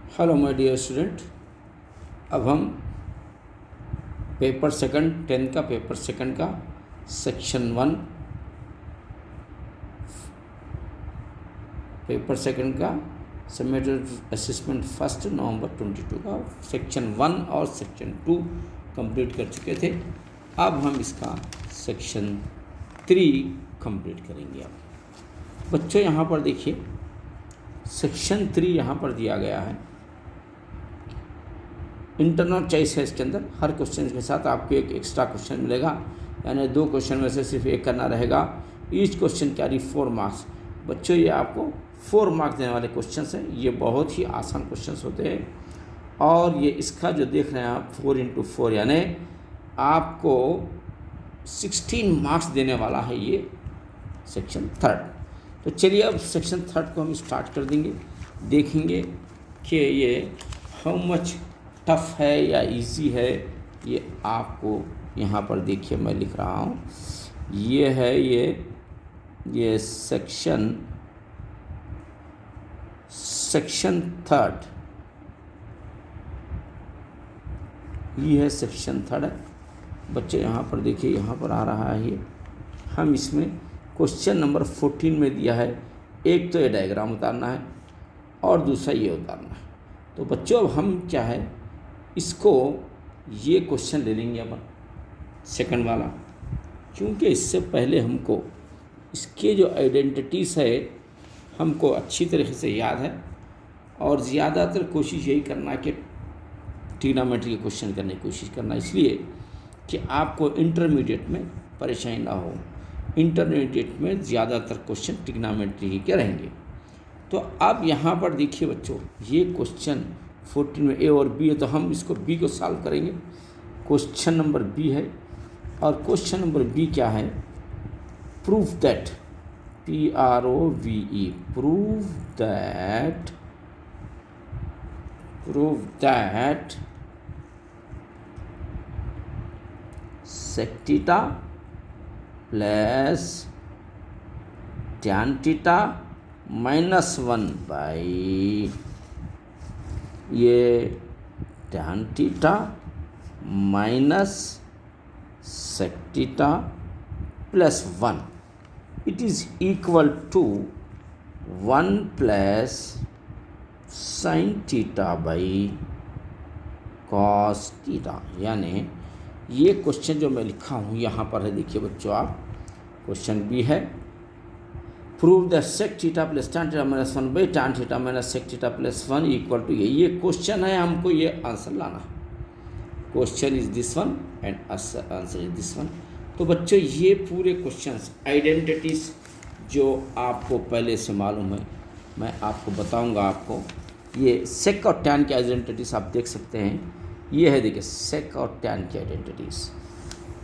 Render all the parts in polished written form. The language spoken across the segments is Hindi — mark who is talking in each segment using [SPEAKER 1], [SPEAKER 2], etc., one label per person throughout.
[SPEAKER 1] Hello my dear student. अब हम पेपर सेकंड 10 का पेपर सेकंड का सेक्शन 1 पेपर सेकंड का सबमिटेड असेसमेंट फर्स्ट नवंबर 22 का सेक्शन 1 और सेक्शन 2 कंप्लीट कर चुके थे। अब हम इसका सेक्शन 3 कंप्लीट करेंगे। अब बच्चों यहाँ पर देखिए सेक्शन 3 यहाँ पर दिया गया है। इंटरनल चॉइस है। इसके अंदर हर क्वेश्चन के साथ आपको एक एक्स्ट्रा क्वेश्चन मिलेगा, यानी 2 क्वेश्चन में से सिर्फ एक करना रहेगा। Each question carry 4 marks. बच्चों ये आपको 4 मार्क्स देने वाले क्वेश्चन हैं। ये बहुत ही आसान क्वेश्चन होते हैं और ये इसका जो देख रहे हैं आप 4 into 4 यानी आपको 16 मार्क्स देने वाला है ये सेक्शन 3। तो चलिए अब सेक्शन 3 को हम स्टार्ट कर देंगे। देखेंगे कि ये हाउ मच टफ है या इजी है। ये आपको यहाँ पर देखिए मैं लिख रहा हूँ। ये है ये सेक्शन 3 ये है सेक्शन 3। बच्चे यहाँ पर देखिए, यहाँ पर आ रहा है ये। हम इसमें क्वेश्चन नंबर 14 में दिया है, एक तो ये डायग्राम उतारना है और दूसरा ये उतारना है। तो बच्चों अब हम क्या है इसको ये क्वेश्चन ले लेंगे अपन सेकंड वाला, क्योंकि इससे पहले हमको इसके जो आइडेंटिटीज़ है हमको अच्छी तरीके से याद है और ज़्यादातर कोशिश यही करना कि ट्रिग्नोमेट्री के क्वेश्चन करने की कोशिश करना, इसलिए कि आपको इंटरमीडिएट में परेशानी ना हो। इंटरमीडिएट में ज़्यादातर क्वेश्चन ट्रिग्नोमेट्री ही के रहेंगे। तो अब यहाँ पर देखिए बच्चों, ये क्वेश्चन 14 में ए और बी है, तो हम इसको बी को सॉल्व करेंगे। क्वेश्चन नंबर बी है और क्वेश्चन नंबर बी क्या है? Prove that PROVE prove that sec theta plus tan theta -1 by ये tan theta minus sec theta plus 1 it is equal to 1 plus sin theta by cos theta. यानी ये क्वेश्चन जो मैं लिखा हूँ यहाँ पर है, देखिए बच्चों आप, क्वेश्चन बी है prove the sec theta plus tan theta minus 1 by tan theta minus sec theta plus 1 equal to ये क्वेश्चन है। हमको ये आंसर लाना है। Question is this one and answer is this one. तो बच्चों ये पूरे क्वेश्चंस आइडेंटिटीज़ जो आपको पहले से मालूम है मैं आपको बताऊंगा। आपको ये sec और tan की आइडेंटिटीज़ आप देख सकते हैं। ये है देखिए sec और tan की आइडेंटिटीज़,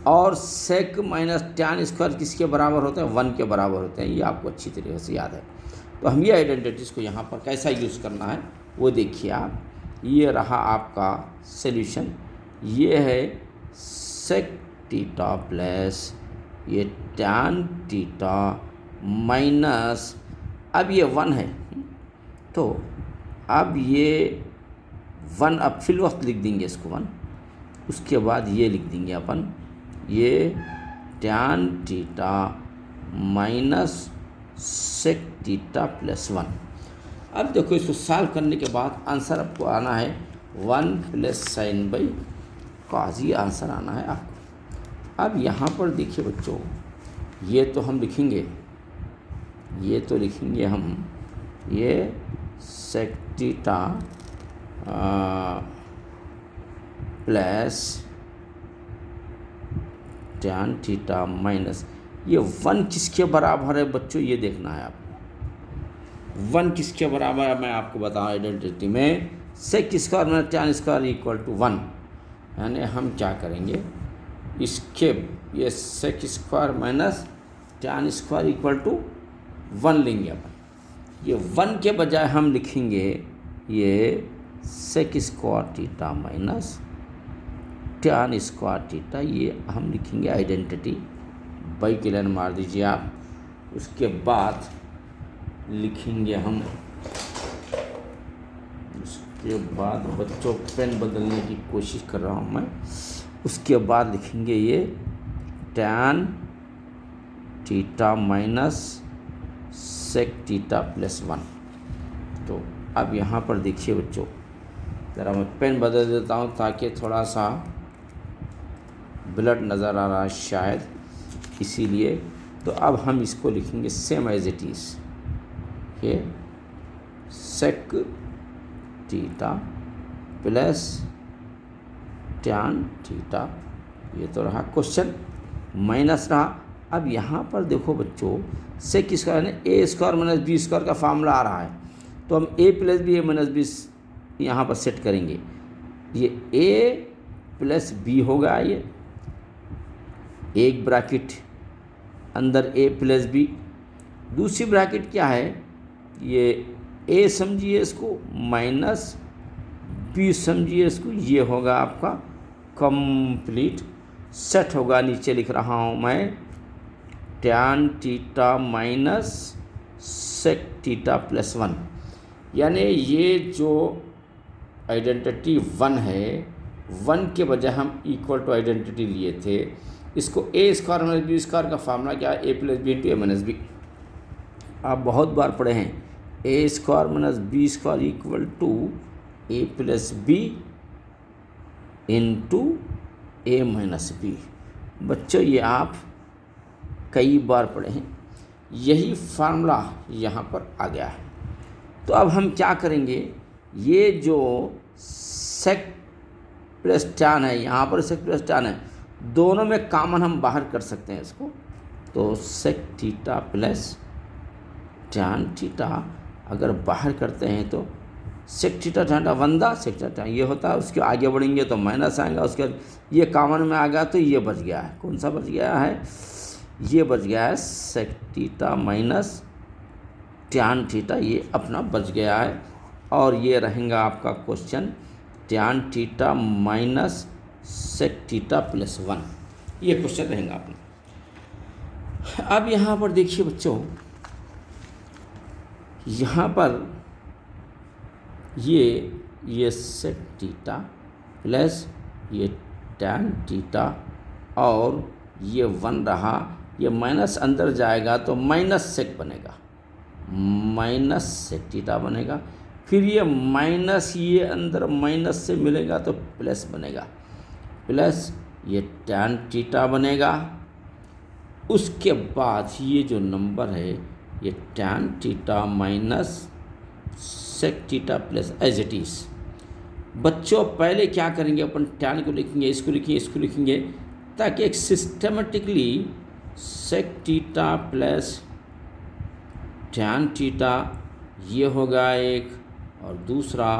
[SPEAKER 1] और sec माइनस tan स्क्वायर किसके बराबर होते हैं? 1 के बराबर होते हैं। ये आपको अच्छी तरीके से याद है। तो हम ये आइडेंटिटीज़ को यहाँ पर कैसा यूज़ करना है वो देखिए आप। ये रहा आपका सॉल्यूशन। ये है sec थीटा प्लस ये tan थीटा माइनस, अब ये 1 है तो अब ये 1 अब फिल वक्त लिख देंगे इसको 1। उसके बाद ये लिख देंगे अपन ये tan theta minus sec theta plus 1। अब देखो इसको सॉल्व करने के बाद आंसर आपको आना है 1 प्लस sin बाई cos। ये आंसर आना है आपको। अब यहाँ पर देखिए बच्चों, ये तो हम लिखेंगे, ये तो लिखेंगे हम ये sec theta plus tan theta minus ये 1 किसके बराबर है बच्चों? ये देखना है आपको। 1 किसके बराबर है मैं आपको बताऊँ आइडेंटिटी में, sec square minus tan square equal to 1। यानी हम क्या करेंगे इसके ये sec square minus tan square equal to 1 लेंगे अपन। ये 1 के बजाय हम लिखेंगे ये sec square theta minus tan square theta. ये हम लिखेंगे आइडेंटिटी। बाई की लाइन मार दीजिए आप। उसके बाद लिखेंगे हम उसके बाद बच्चों पेन बदलने की कोशिश कर रहा हूँ मैं। उसके बाद लिखेंगे ये tan theta minus sec theta plus 1। तो अब यहाँ पर देखिए बच्चों, ज़रा मैं पेन बदल देता हूँ ताकि थोड़ा सा ब्लड नज़र आ रहा है शायद, इसीलिए। तो अब हम इसको लिखेंगे सेम एज इट इज़, ये sec theta plus tan theta, ये तो रहा क्वेश्चन, माइनस रहा। अब यहाँ पर देखो बच्चों, सेक स्क्वायर है, ए स्क्वायर माइनस बी स्क्वायर का फार्मूला आ रहा है, तो हम ए प्लस बी ए माइनस बी यहाँ पर सेट करेंगे। ये ए प्लस बी होगा, ये एक ब्रैकेट अंदर ए प्लस बी, दूसरी ब्रैकेट क्या है, ये ए समझिए इसको माइनस बी समझिए इसको, ये होगा आपका कंप्लीट सेट होगा। नीचे लिख रहा हूँ मैं tan theta minus sec theta plus 1, यानी ये जो आइडेंटिटी 1 है, 1 के बजाय हम इक्वल टू आइडेंटिटी लिए थे। इसको a square minus b square का फार्मूला क्या है, a plus b into a minus b. आप बहुत बार पढ़े हैं, a square minus b square equal to a plus b into a minus b. बच्चों ये आप कई बार पढ़े हैं, यही फार्मूला यहाँ पर आ गया है। तो अब हम क्या करेंगे, ये जो सेक प्लस टैन है, यहाँ पर सेक प्लस टैन है, दोनों में कॉमन हम बाहर कर सकते हैं इसको। तो sec theta plus tan theta अगर बाहर करते हैं तो सेक थीटा टैन वंदा सेक थीटा ये होता है। उसके आगे बढ़ेंगे तो माइनस आएगा, उसके ये कॉमन में आ गया तो ये बच गया है। कौन सा बच गया है, ये बच गया है sec theta minus tan theta, ये अपना बच गया है। और ये रहेगा आपका question tan theta minus sec theta plus 1, ये क्वेश्चन रहेगा अपना। अब यहाँ पर देखिए बच्चों, यहाँ पर ये सेक थीटा प्लस ये टैन थीटा और ये 1 रहा, ये माइनस अंदर जाएगा तो माइनस सेक बनेगा, माइनस सेक थीटा बनेगा। फिर ये माइनस ये अंदर माइनस से मिलेगा तो प्लस बनेगा, प्लस ये टैन थीटा बनेगा। उसके बाद ये जो नंबर है ये tan theta minus sec theta plus as it is. बच्चों पहले क्या करेंगे, अपन टैन को लिखेंगे, इसको लिखेंगे, इसको लिखेंगे, ताकि एक systematically sec theta plus tan theta ये होगा एक, और दूसरा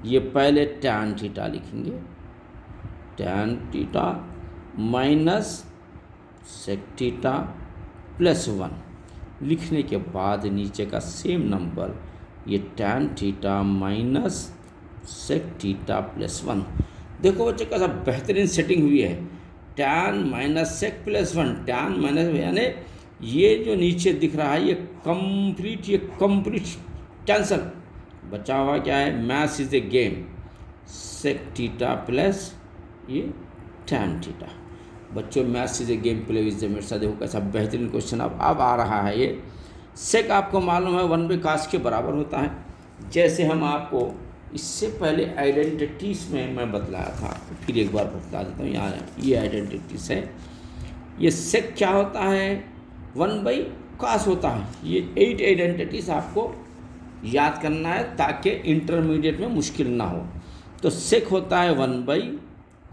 [SPEAKER 1] ये पहले टैन थीटा लिखेंगे, tan theta minus sec theta plus 1 लिखने के बाद नीचे का सेम नंबर ये tan theta minus sec theta plus 1। देखो बच्चों कैसा बेहतरीन सेटिंग हुई है, tan minus sec plus 1, tan minus, यानी ये जो नीचे दिख रहा है ये कंप्लीट कैंसल, बचा हुआ क्या है, maths is a game, sec theta plus ये टैन थीटा। बच्चों maths is a game, play with the methods. देखो कैसा बेहतरीन क्वेश्चन अब आ रहा है। ये सेक आपको मालूम है 1 बाई कास के बराबर होता है। जैसे हम आपको इससे पहले आइडेंटिटीज़ में मैं बतलाया था, तो फिर एक बार बतला देता हूँ। यहाँ ये आइडेंटिटीज़ है, ये सेक क्या होता है, 1 बाई कास होता है। ये 8 आइडेंटिटीज़ आपको याद करना है ताकि इंटरमीडिएट में मुश्किल ना हो। तो सेक होता है 1 बाई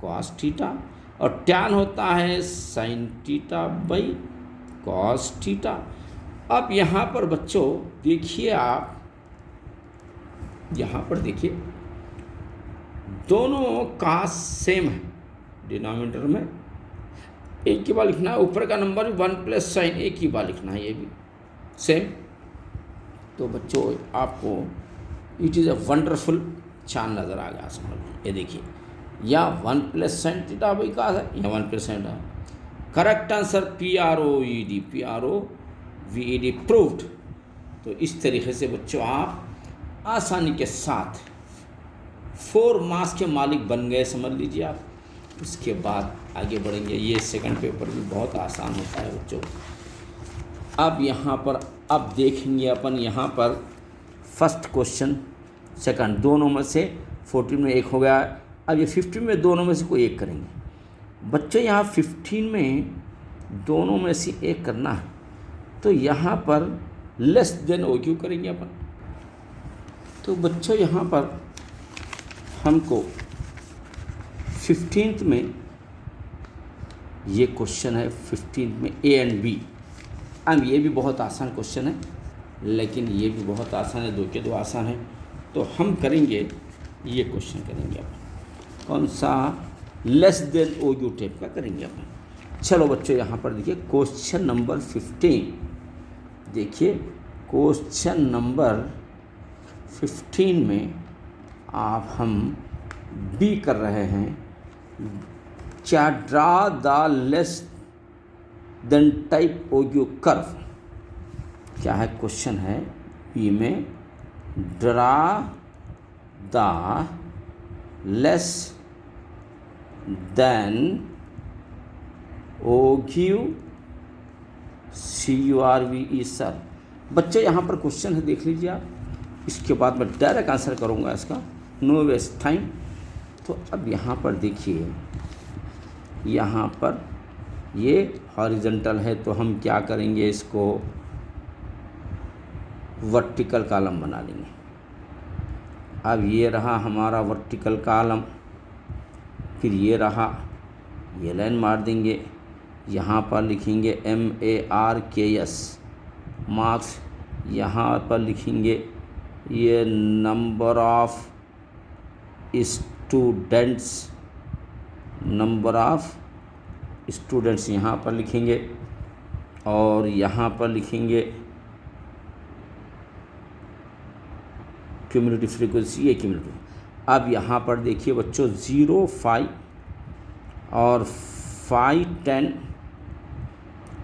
[SPEAKER 1] कॉस थीटा, और टैन होता है sine theta by cos theta. अब यहाँ पर बच्चों देखिए, आप यहाँ पर देखिए दोनों कास सेम है, डिनोमिनेटर में एक ही बार लिखना है, ऊपर का नंबर 1 प्लस साइन एक ही बार लिखना है, ये भी सेम। तो बच्चों आपको इट इज़ अ वंडरफुल चांद नज़र आ गया, समझ लो। ये देखिए, या 1 प्लस साइन थीटा बाई कास है, या 1 plus sign. Correct answer PROVED proved. तो इस तरीके से बच्चों आप आसानी के साथ 4 मास के मालिक बन गए, समझ लीजिए आप। उसके बाद आगे बढ़ेंगे। ये सेकंड पेपर भी बहुत आसान होता है बच्चों। अब यहाँ पर अब देखेंगे अपन, यहाँ पर फर्स्ट क्वेश्चन सेकंड दोनों में से 14 में एक हो गया। अब ये 15 में दोनों में से कोई एक करेंगे बच्चों। यहाँ 15 में दोनों में से एक करना है, तो यहाँ पर लेस देन ओ क्यू करेंगे अपन। तो बच्चों यहाँ पर हमको 15th में ये क्वेश्चन है, 15th में ए एंड बी। अब ये भी बहुत आसान क्वेश्चन है, लेकिन ये भी बहुत आसान है, दो के दो आसान है। तो हम करेंगे ये क्वेश्चन करेंगे अपन, कौन सा, less than O U type का करेंगे अपन। चलो बच्चों यहाँ पर देखिए क्वेश्चन नंबर 15। देखिए क्वेश्चन नंबर 15 में आप हम बी कर रहे हैं, क्या draw the less than type O U curve. क्या है क्वेश्चन है बी में, draw the less than O Q C U R V E sir. बच्चे यहाँ पर क्वेश्चन है, देख लीजिए आप। इसके बाद मैं डायरेक्ट आंसर करूँगा इसका, नो वेस्ट टाइम। तो अब यहाँ पर देखिए, यहाँ पर ये हॉरिजॉन्टल है, तो हम क्या करेंगे, इसको वर्टिकल कॉलम बना लेंगे। अब ये रहा हमारा वर्टिकल कॉलम, फिर ये रहा, ये लाइन मार देंगे। यहाँ पर लिखेंगे MARKS मार्क्स। यहाँ पर लिखेंगे ये number of students, number of students यहाँ पर लिखेंगे, और यहाँ पर लिखेंगे क्यूमुलेटिव फ्रीक्वेंसी, ये क्यूमुलेटिव। अब यहाँ पर देखिए बच्चों 0, 5 और 5, 10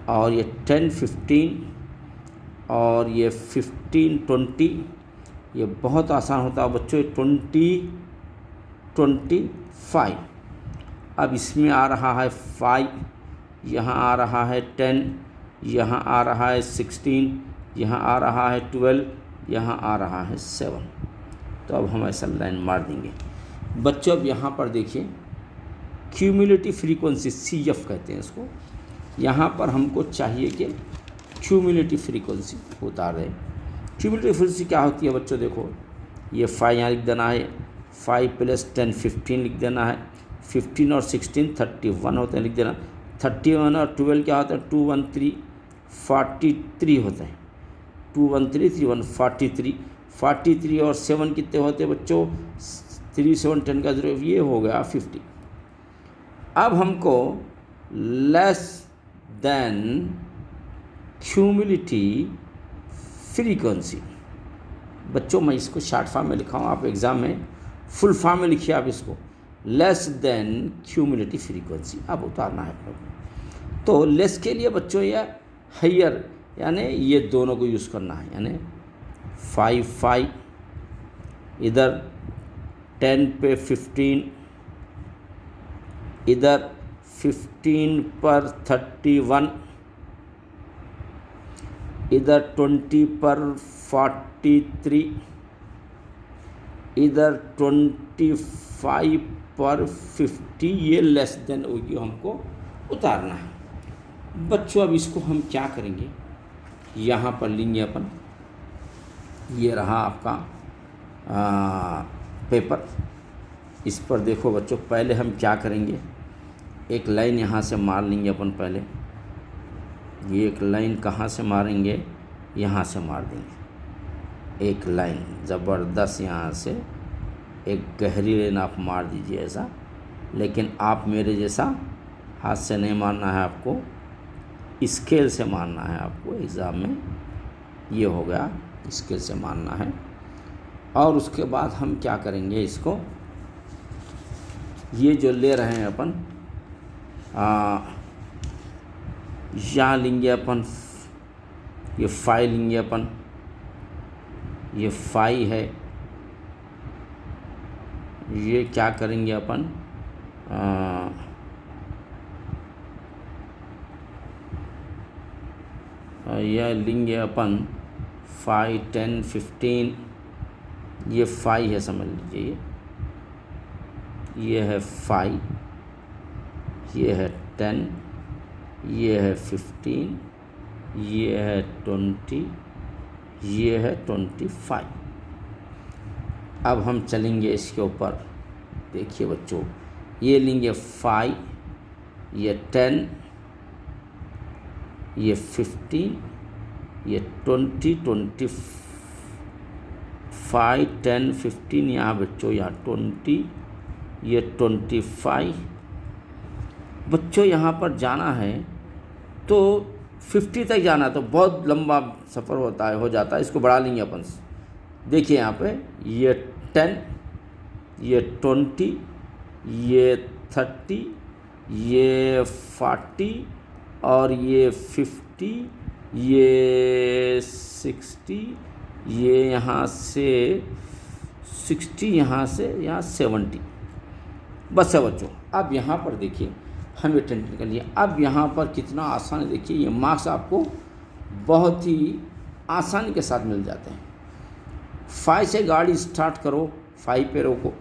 [SPEAKER 1] और ये 10, 15 और ये 15, 20। ये बहुत आसान होता है बच्चों, 20, 25। अब इसमें आ रहा है 5, यहाँ आ रहा है 10, यहाँ आ रहा है 16, यहाँ आ रहा है 12, यहाँ आ रहा है 7। तो अब हम ऐसा लाइन मार देंगे बच्चों। अब यहाँ पर देखिए क्यूमुलेटिव फ्रीक्वेंसी CF कहते हैं इसको। यहाँ पर हमको चाहिए कि क्यूमुलेटिव फ्रीक्वेंसी उतार दें। क्यूमुलेटिव फ्रीक्वेंसी क्या होती है बच्चों, देखो ये 5 यहाँ लिख देना है, 5 + 10 15 लिख देना है, 15 और 16 31 होते हैं, लिख देना। 31 और 12 क्या होता है, 2 1 3 43 होते हैं, 2 1 3 3 1 43। 43 और 7 कितने होते हैं बच्चों, 3 7 10 का 0, ये हो गया 50। अब हमको लेस देन क्यूमुलेटिव फ्रीक्वेंसी, बच्चों मैं इसको शॉर्ट फॉर्म में लिखा हूँ, आप एग्ज़ाम में फुल फॉर्म में लिखिए आप इसको, लेस देन क्यूमुलेटिव फ्रीक्वेंसी अब उतारना है आप लोग। तो लेस के लिए बच्चों या हायर, यानी ये दोनों को यूज़ करना है, यानी 5 5, इधर 10 पे 15, इधर 15 पर 31, इधर 20 पर 43, इधर 25 पर 50। ये लेस देन होगी, हमको उतारना है बच्चों। अब इसको हम क्या करेंगे, यहाँ पर लेंगे अपन, ये रहा आपका पेपर। इस पर देखो बच्चों, पहले हम क्या करेंगे, एक लाइन यहाँ से मार लेंगे अपन पहले। ये एक लाइन कहाँ से मारेंगे, यहाँ से मार देंगे एक लाइन ज़बरदस्त, यहाँ से एक गहरी लाइन आप मार दीजिए ऐसा। लेकिन आप मेरे जैसा हाथ से नहीं मारना है आपको, स्केल से मारना है आपको एग्ज़ाम में। ये हो गया, स्केल से मारना है। और उसके बाद हम क्या करेंगे, इसको ये जो ले रहे हैं अपन, यहाँ लेंगे अपन, ये 5 लेंगे अपन, ये 5 है, ये क्या करेंगे अपन, यह लेंगे अपन 5, 10, 15, ये 5 है समझ लीजिए, ये है 5, ये है 10, ये है 15, ये है 20, ये है 25। अब हम चलेंगे इसके ऊपर, देखिए बच्चों, ये लेंगे 5, ये 10, ये 15, ये 20, 25, 10, 15, यहाँ बच्चों यहाँ 20, ये 25। बच्चों यहाँ पर जाना है तो 50 तक जाना है, तो बहुत लंबा सफ़र होता है, हो जाता है, इसको बढ़ा लेंगे अपन। देखिए यहाँ पे ये 10, ये 20, ये 30, ये 40 और ये 50, ये 60, ये यहाँ से 60, यहाँ से यहाँ 70। बस है बच्चों। अब यहाँ पर देखिए हम ये टेंशन कर लिए। अब यहाँ पर कितना आसान है, देखिए ये मार्क्स आपको बहुत ही आसानी के साथ मिल जाते हैं। 5 से गाड़ी स्टार्ट करो, 5 पे रोको,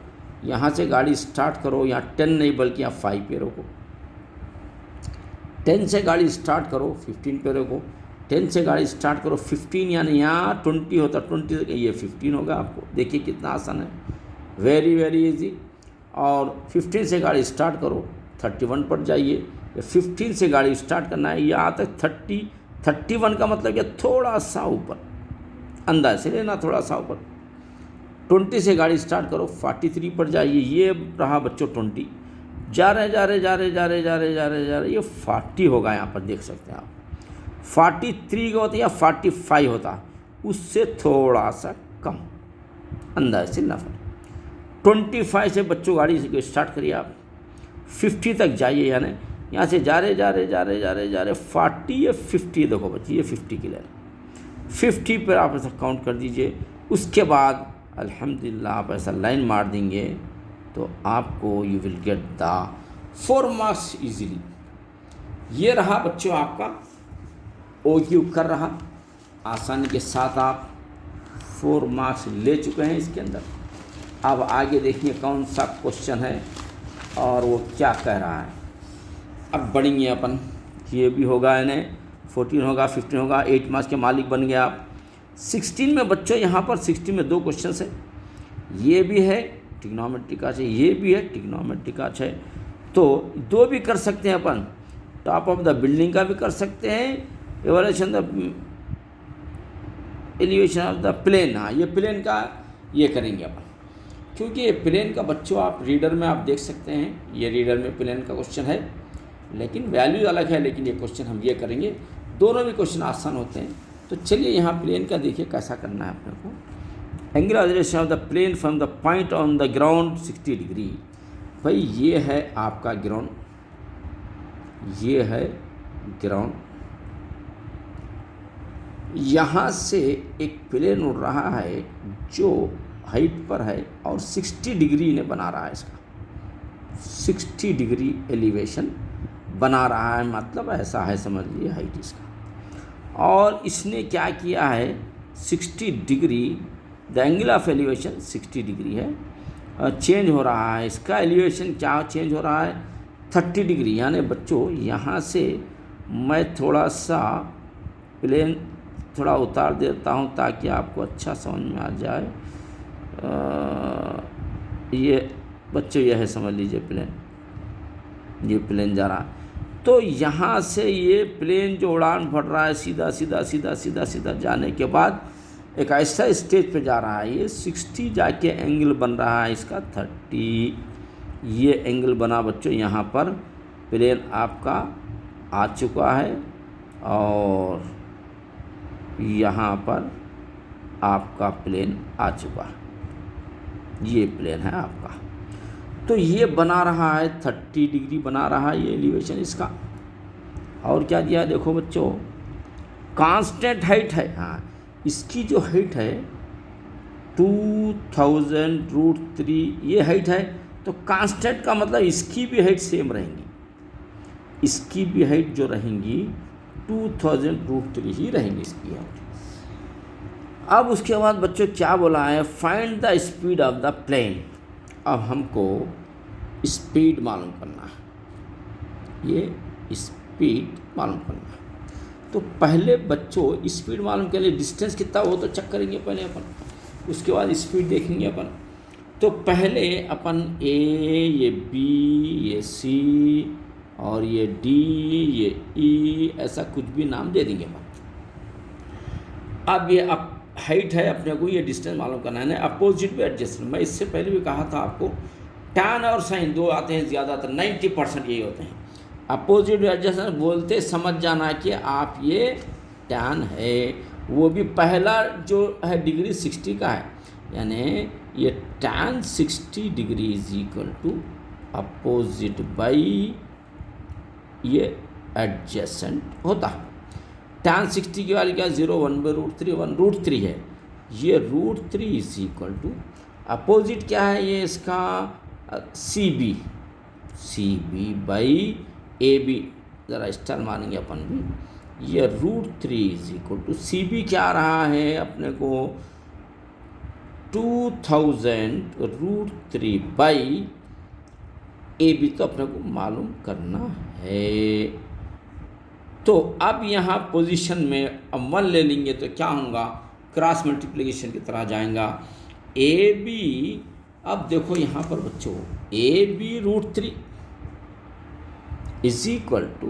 [SPEAKER 1] यहाँ से गाड़ी स्टार्ट करो, यहाँ 10 नहीं बल्कि यहाँ 5 पे रोको। 10 से गाड़ी स्टार्ट करो, 15 पे रोको। 10 से गाड़ी स्टार्ट करो, 15 यानी यहाँ 20 होता, 20 से ये 15 होगा आपको। देखिए कितना आसान है, वेरी वेरी इजी। और 15 से गाड़ी स्टार्ट करो, 31 पर जाइए। 15 से गाड़ी स्टार्ट करना है, यहाँ तक 31 का मतलब ये थोड़ा सा ऊपर, अंदाज से लेना थोड़ा सा ऊपर। 20 से गाड़ी स्टार्ट करो, 43 पर जाइए। ये रहा बच्चों 20, जा रहे ये 40 होगा, यहाँ पर देख सकते हैं आप। 43 का होता या 45 होता, उससे थोड़ा सा कम, अंदाज से ना। 25 से बच्चों गाड़ी स्टार्ट करिए आप, 50 तक जाइए, यानी यहाँ से जा रहे 40 या 50, देखो बच्चे ये 50 की लाइन, 50 पर आप ऐसा काउंट कर दीजिए। उसके बाद अल्हम्दुलिल्लाह आप ऐसा लाइन मार देंगे तो आपको you will get the 4 marks easily. ये रहा बच्चों आपका OQ कर रहा, आसानी के साथ आप 4 मार्क्स ले चुके हैं इसके अंदर। अब आगे देखिए कौन सा क्वेश्चन है और वो क्या कह रहा है। अब बढ़ेंगे अपन, ये भी होगा, इन्हें 14 होगा, 15 होगा, 8 मार्क्स के मालिक बन गए आप। 16 में बच्चों यहाँ पर 16 में 2 क्वेश्चन है, ये भी है ट्रिग्नोमेट्री का है, ये भी है ट्रिग्नोमेट्री का है, तो 2 भी कर सकते हैं अपन। टॉप ऑफ द बिल्डिंग का भी कर सकते हैं, elevation the elevation of the plane, हाँ ये प्लेन का ये करेंगे अपन, क्योंकि ये प्लेन का बच्चों आप रीडर में आप देख सकते हैं, ये रीडर में प्लेन का क्वेश्चन है, लेकिन वैल्यू अलग है, लेकिन ये क्वेश्चन हम ये करेंगे। दोनों भी क्वेश्चन आसान होते हैं। तो चलिए यहाँ प्लेन का देखिए कैसा करना है अपने को। Angle observation of the plane from the point on the ground 60 degree. भाई ये है आपका ग्राउंड, ये है ग्राउंड, यहाँ से एक प्लेन उड़ रहा है जो हाइट पर है और 60 डिग्री ने बना रहा है, इसका 60 डिग्री एलिवेशन बना रहा है, मतलब ऐसा है समझ लीजिए हाइट इसका। और इसने क्या किया है, 60 degree, the angle of elevation 60 degree है, चेंज हो रहा है इसका एलिवेशन, क्या चेंज हो रहा है 30 डिग्री। यानी बच्चों यहाँ से मैं थोड़ा सा प्लेन थोड़ा उतार देता हूँ ताकि आपको अच्छा समझ में आ जाए। ये बच्चों यह है समझ लीजिए प्लेन, ये प्लेन जा रहा है, तो यहाँ से ये प्लेन जो उड़ान भर रहा है सीधा सीधा सीधा सीधा सीधा जाने के बाद एक ऐसा स्टेज पे जा रहा है, ये 60 जाके एंगल बन रहा है इसका 30, ये एंगल बना बच्चों, यहाँ पर प्लेन आपका आ चुका है और यहाँ पर आपका प्लेन आ चुका है, ये प्लेन है आपका। तो ये बना रहा है 30 डिग्री बना रहा है ये एलिवेशन इसका। और क्या दिया है देखो बच्चों, कांस्टेंट हाइट है, हाँ इसकी जो हाइट है 2000√3 ये हाइट है, तो कांस्टेंट का मतलब इसकी भी हाइट सेम रहेंगी, इसकी भी हाइट जो रहेंगी 2000√3 ही रहेंगी इसकी हाइट। अब उसके बाद बच्चों क्या बोला है, find the speed of the plane. अब हमको स्पीड मालूम करना है, ये स्पीड मालूम करना है। तो पहले बच्चों स्पीड मालूम के लिए डिस्टेंस कितना हो तो चेक करेंगे पहले अपन, उसके बाद स्पीड देखेंगे अपन। तो पहले अपन ए, ये बी, ये सी और ये डी, ये ई, ऐसा कुछ भी नाम दे देंगे अपन। अब ये अब हाइट है अपने को, ये डिस्टेंस मालूम करना है ना, अपोजिट भी एडजस्टमेंट। मैं इससे पहले भी कहा था आपको, टैन और साइन दो आते हैं ज़्यादातर, 90% यही होते हैं। अपोजिट एडजस्टमेंट बोलते समझ जाना कि आप ये टैन है, वो भी पहला जो है डिग्री 60 का है, यानी ये tan 60 degree is equal to opposite by ये एडजेसेंट होता है। टैन 60 की वाली क्या 0 1/√3 है, ये √3 इज इक्वल टू अपोजिट क्या है ये इसका C B by A B, ज़रा स्टार मानेंगे अपन भी, ये √3 is equal to C B क्या आ रहा है अपने को 2000√3 बाई ए बी, तो अपने को मालूम करना है। तो अब यहाँ पोजीशन में अब 1 ले लेंगे तो क्या होगा, क्रॉस मल्टीप्लिकेशन की तरह जाएगा। ए बी, अब देखो यहाँ पर बच्चों A B √3 is equal to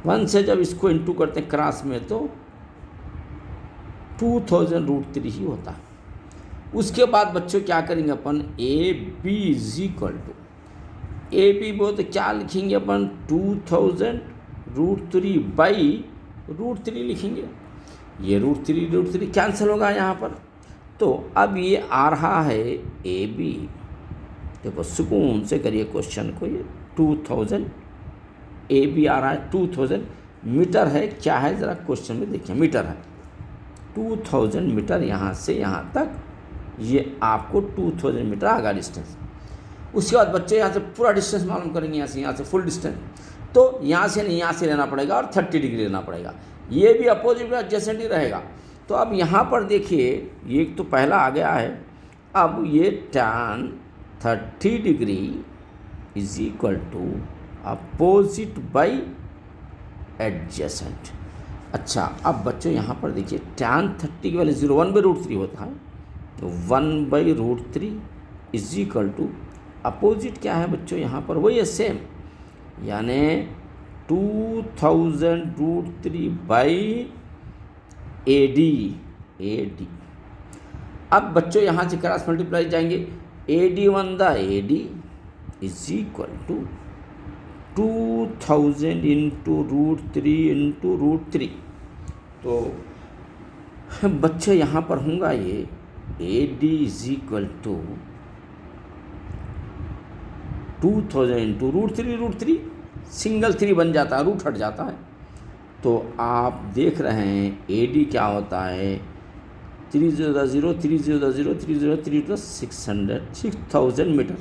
[SPEAKER 1] 1 से जब इसको इंटू करते हैं क्रॉस में तो 2000√3 ही होता है। उसके बाद बच्चों क्या करेंगे अपन, a b is equal to a b बोल तो क्या लिखेंगे अपन 2000√3 बाई √3 लिखेंगे, ये √3 कैंसिल होगा यहाँ पर। तो अब ये आ रहा है ए बी, देखो सुकून से करिए क्वेश्चन को, ये 2000 ए बी आ रहा है 2000 मीटर है, क्या है ज़रा क्वेश्चन में देखिए, मीटर है 2000 मीटर, यहाँ से यहाँ तक ये आपको 2000 मीटर आगा डिस्टेंस। उसके बाद बच्चे यहाँ से पूरा डिस्टेंस मालूम करेंगे, यहाँ से फुल डिस्टेंस, तो यहाँ से नहीं यहाँ से लेना पड़ेगा और 30 डिग्री लेना पड़ेगा, ये भी अपोजिट एडजेसेंट ही रहेगा। तो अब यहाँ पर देखिए ये तो पहला आ गया है, अब ये tan 30 degree is equal to opposite by adjacent. अच्छा अब बच्चों यहाँ पर देखिए tan 30 की वैल्यू 0 1/√3 होता है, तो 1/√3 इज इक्वल टू अपोजिट क्या है बच्चों यहाँ पर वही है सेम, यानी 2000√3 बाई ए डी। अब बच्चों यहाँ से क्रॉस मल्टीप्लाई जाएंगे, AD1 the AD is equal to 2000 into √3 तो बच्चे यहाँ पर होगा ये AD is equal to 2000 into √3 single 3 बन जाता है, रूट हट जाता है। तो आप देख रहे हैं AD क्या होता है 6000 मीटर।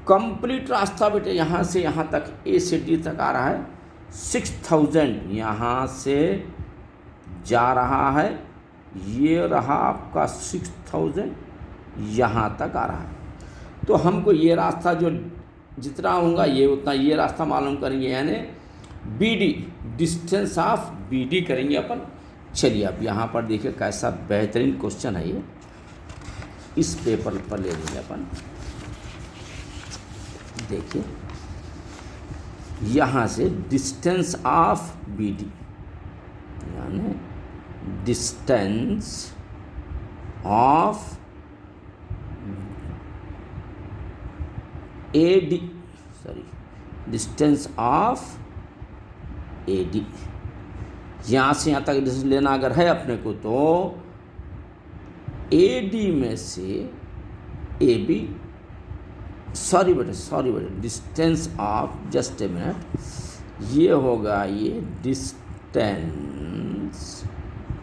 [SPEAKER 1] कंप्लीट रास्ता बेटे यहाँ से यहाँ तक A से D तक आ रहा है 6000, यहाँ से जा रहा है, ये रहा आपका 6000 यहाँ तक आ रहा है। तो हमको ये रास्ता जो जितना होगा ये उतना ये रास्ता मालूम करेंगे, यानी BD डिस्टेंस ऑफ BD करेंगे अपन। चलिए अब यहाँ पर देखिए कैसा बेहतरीन क्वेश्चन है ये, इस पेपर पर ले लेंगे अपन। देखिए यहाँ से डिस्टेंस ऑफ BD यानी distance of AD, distance of AD, यहाँ से यहाँ तक डिस्टेंस लेना अगर है अपने को तो AD में से AB, सॉरी बेटे distance of, just a minute, ये होगा ये डिस्टेंस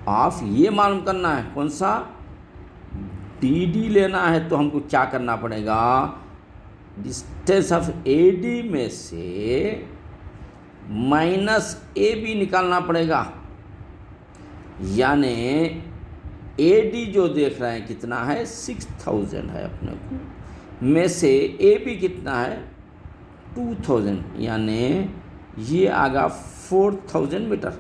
[SPEAKER 1] ऑफ, ये मालूम करना है कौन सा डी डी लेना है तो हमको क्या करना पड़ेगा, डिस्टेंस ऑफ ए डी में से माइनस ए बी निकालना पड़ेगा। यानी ए डी जो देख रहे हैं कितना है 6000 है अपने को, में से ए बी कितना है 2000, यानी ये आगा 4000 मीटर।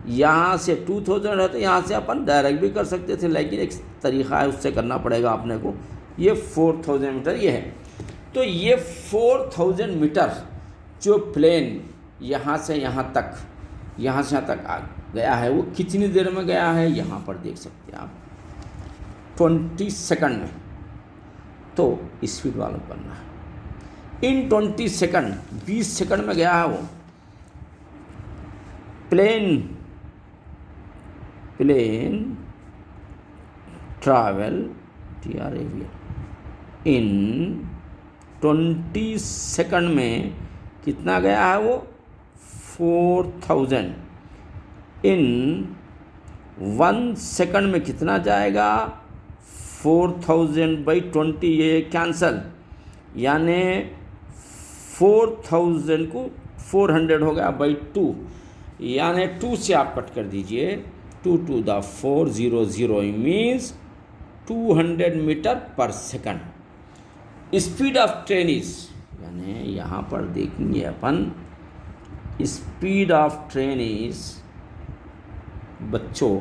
[SPEAKER 1] यहाँ से 2000 है तो यहाँ से अपन डायरेक्ट भी कर सकते थे, लेकिन एक तरीका है उससे करना पड़ेगा अपने को। ये 4000 मीटर ये है, तो ये 4000 मीटर जो प्लेन यहाँ से यहाँ तक आ गया है वो कितनी देर में गया है, यहाँ पर देख सकते हैं आप 20 सेकंड में। तो स्पीड वाला करना है इन 20 सेकंड, 20 सेकंड में गया है वो प्लेन ट्रैवल इन 20 सेकंड में कितना गया है वो 4000। इन 1 सेकंड में कितना जाएगा 4000/20, ये कैंसल, यानी 4000 को 400 हो गया /2, यानी 2 से आप कट कर दीजिए, 2 to the 400 means 200 metre per second. Speed of train is, यानी यहाँ पर देखेंगे अपन स्पीड ऑफ ट्रेन इज बच्चों,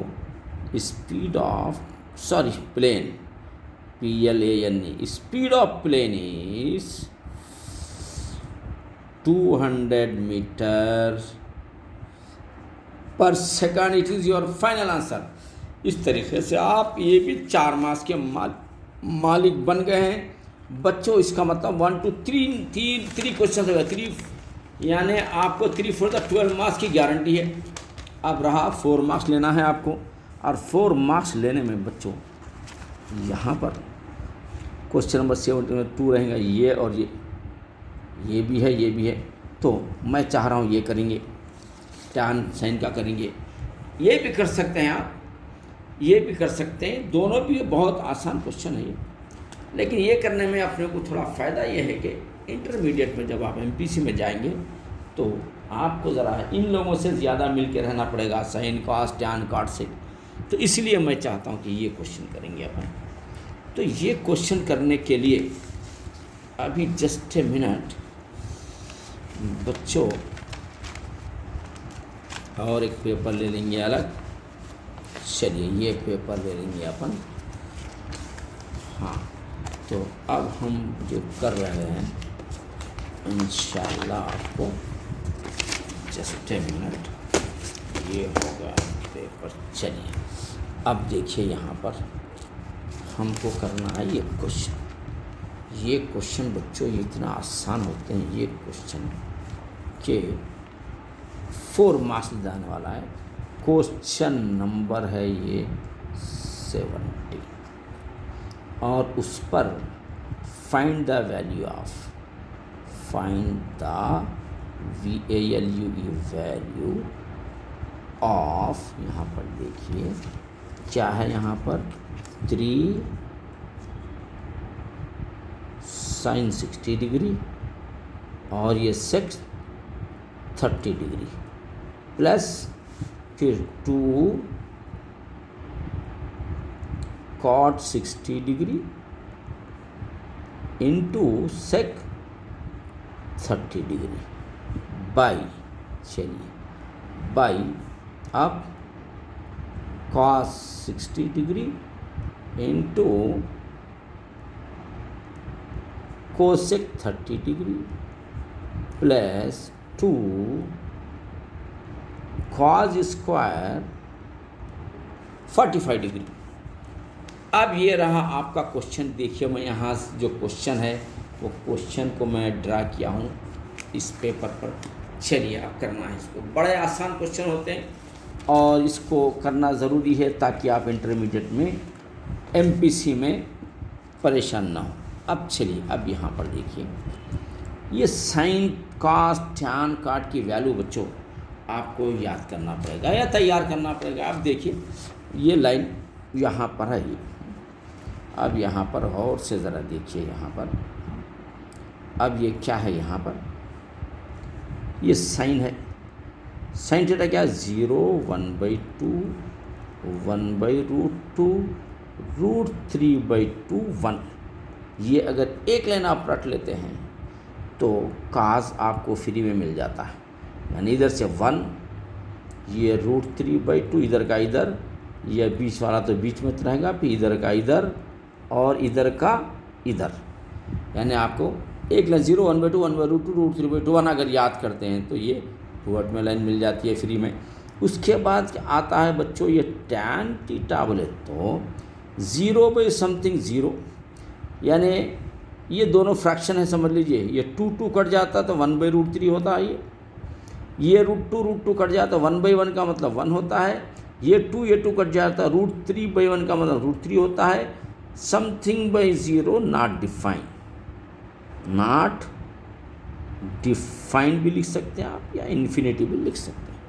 [SPEAKER 1] speed of plane PLANE, speed of plane is 200 metre per second. It is your final answer. इस तरीके से आप ये भी 4 मार्क्स के मालिक बन गए हैं बच्चों। इसका मतलब 1 to 3 क्वेश्चन होगा, 3 यानी आपको 3 for the 12 मार्क्स की गारंटी है। अब रहा 4 मार्क्स लेना है आपको, और 4 मार्क्स लेने में बच्चों यहाँ पर क्वेश्चन नंबर 70 में 2 रहेगा, ये और ये भी है, ये भी है। तो मैं चाह रहा हूँ ये करेंगे, टैन साइन का करेंगे, ये भी कर सकते हैं आप, ये भी कर सकते हैं, दोनों भी बहुत आसान क्वेश्चन है ये। लेकिन ये करने में अपने को थोड़ा फ़ायदा ये है कि इंटरमीडिएट में जब आप MPC में जाएंगे तो आपको ज़रा इन लोगों से ज़्यादा मिल के रहना पड़ेगा, साइन कॉस टैन कॉट से। तो इसलिए मैं चाहता हूँ कि ये क्वेश्चन करेंगे अपन। तो ये क्वेश्चन करने के लिए अभी जस्ट ए मिनट बच्चों, और एक पेपर ले लेंगे अलग। चलिए ये पेपर ले लेंगे अपन। हाँ, तो अब हम जो कर रहे हैं इंशाल्लाह आपको जस्ट ए मिनट, ये होगा पेपर। चलिए अब देखिए यहाँ पर हमको करना है ये क्वेश्चन। ये क्वेश्चन बच्चों ये इतना आसान होते हैं ये क्वेश्चन के 4 मार्क्स जाने वाला है। क्वेश्चन नंबर है ये 70 और उस पर find the value of, find the value of, यहाँ पर देखिए क्या है, यहाँ पर 3 sin 60 डिग्री और ये 6 30 डिग्री प्लस फिर 2 cot 60 degree into sec 30 degree by, चलिए बाई अब cos 60 degree into cosec 30 degree plus 2 cos square 45 degree. अब ये रहा आपका क्वेश्चन। देखिए मैं यहाँ जो क्वेश्चन है वो क्वेश्चन को मैं ड्रा किया हूँ इस पेपर पर। चलिए अब करना है इसको। बड़े आसान क्वेश्चन होते हैं और इसको करना ज़रूरी है ताकि आप इंटरमीडिएट में MPC में परेशान ना हो। अब चलिए अब यहाँ पर देखिए ये साइन कॉस टैन कॉट की वैल्यू बच्चों आपको याद करना पड़ेगा या तैयार करना पड़ेगा। अब देखिए ये लाइन यहाँ पर है, अब यहाँ पर और से ज़रा देखिए, यहाँ पर अब ये क्या है, यहाँ पर ये साइन है, साइन थीटा क्या है, 0 1/2 1/√2 √3/2 1। ये अगर एक लाइन आप रट लेते हैं तो काज आपको फ्री में मिल जाता है, यानी इधर से 1, ये √3/2 इधर का इधर, ये बीच वाला तो बीच में रहेगा, फिर इधर का इधर और इधर का इधर, यानी आपको एक लाइन 0 1/2 1/√2 √3/2 1 अगर याद करते हैं तो ये वर्ड में लाइन मिल जाती है फ्री में। उसके बाद आता है बच्चों ये tan थीटा, बोले तो 0/समथिंग 0, यानी ये दोनों फ्रैक्शन है समझ लीजिए, ये 2 कट जाता तो 1/√3 होता है, ये √2 कट जाता 1/1 का मतलब 1 होता है, ये 2 कट जाता √3/1 का मतलब √3 होता है। समथिंग/0 नॉट डिफाइंड, नॉट डिफाइंड भी लिख सकते हैं आप, या इन्फिनिटी भी लिख सकते हैं।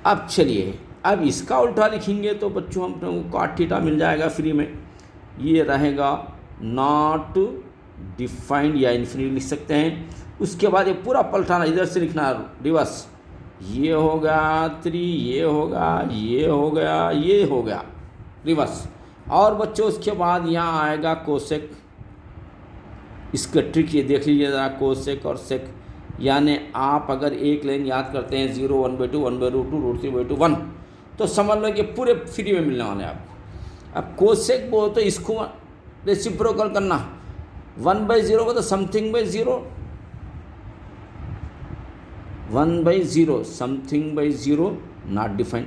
[SPEAKER 1] अब चलिए, अब इसका उल्टा लिखेंगे तो बच्चों हम लोगों को cot थीटा मिल जाएगा फ्री में, ये रहेगा नॉट डिफाइंड या इन्फिनिटी लिख सकते हैं। उसके बाद ये पूरा पलटाना, इधर से लिखना रिवर्स, ये हो गया 3, ये होगा, ये हो गया, ये हो गया रिवर्स। और बच्चों उसके बाद यहाँ आएगा कोसेक, इसका ट्रिक ये देख लीजिए ज़रा, कोसेक और सेक, यानी आप अगर एक लाइन याद करते हैं 0 1/2 1/√2 √3/2 1, तो समझ लो कि पूरे फ्री में मिलने वाले हैं आपको। अब कोसेक बोलो तो इसको रेसिप्रोकल करना, 1/0 को तो समथिंग/0, 1/0 समथिंग/0 नॉट डिफाइंड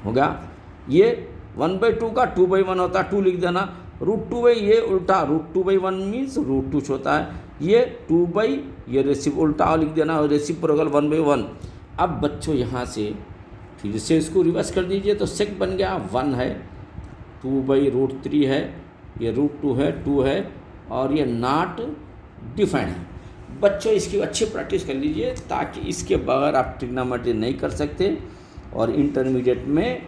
[SPEAKER 1] हो गया। ये 1/2 का 2/1 होता है, 2 लिख देना, √2 ये उल्टा √2/1 मीन्स √2 होता है, ये 2 ये रेसिप उल्टा लिख देना, रेसिप्रोकल 1/1। अब बच्चों यहाँ से फिर से इसको रिवर्स कर दीजिए तो सेक बन गया 1 है, 2/√3 है, ये √2 है, 2 है, और ये नॉट डिफाइंड है। बच्चों इसकी अच्छी प्रैक्टिस कर लीजिए ताकि इसके बगैर आप ट्रिग्नोमेट्री नहीं कर सकते, और इंटरमीडिएट में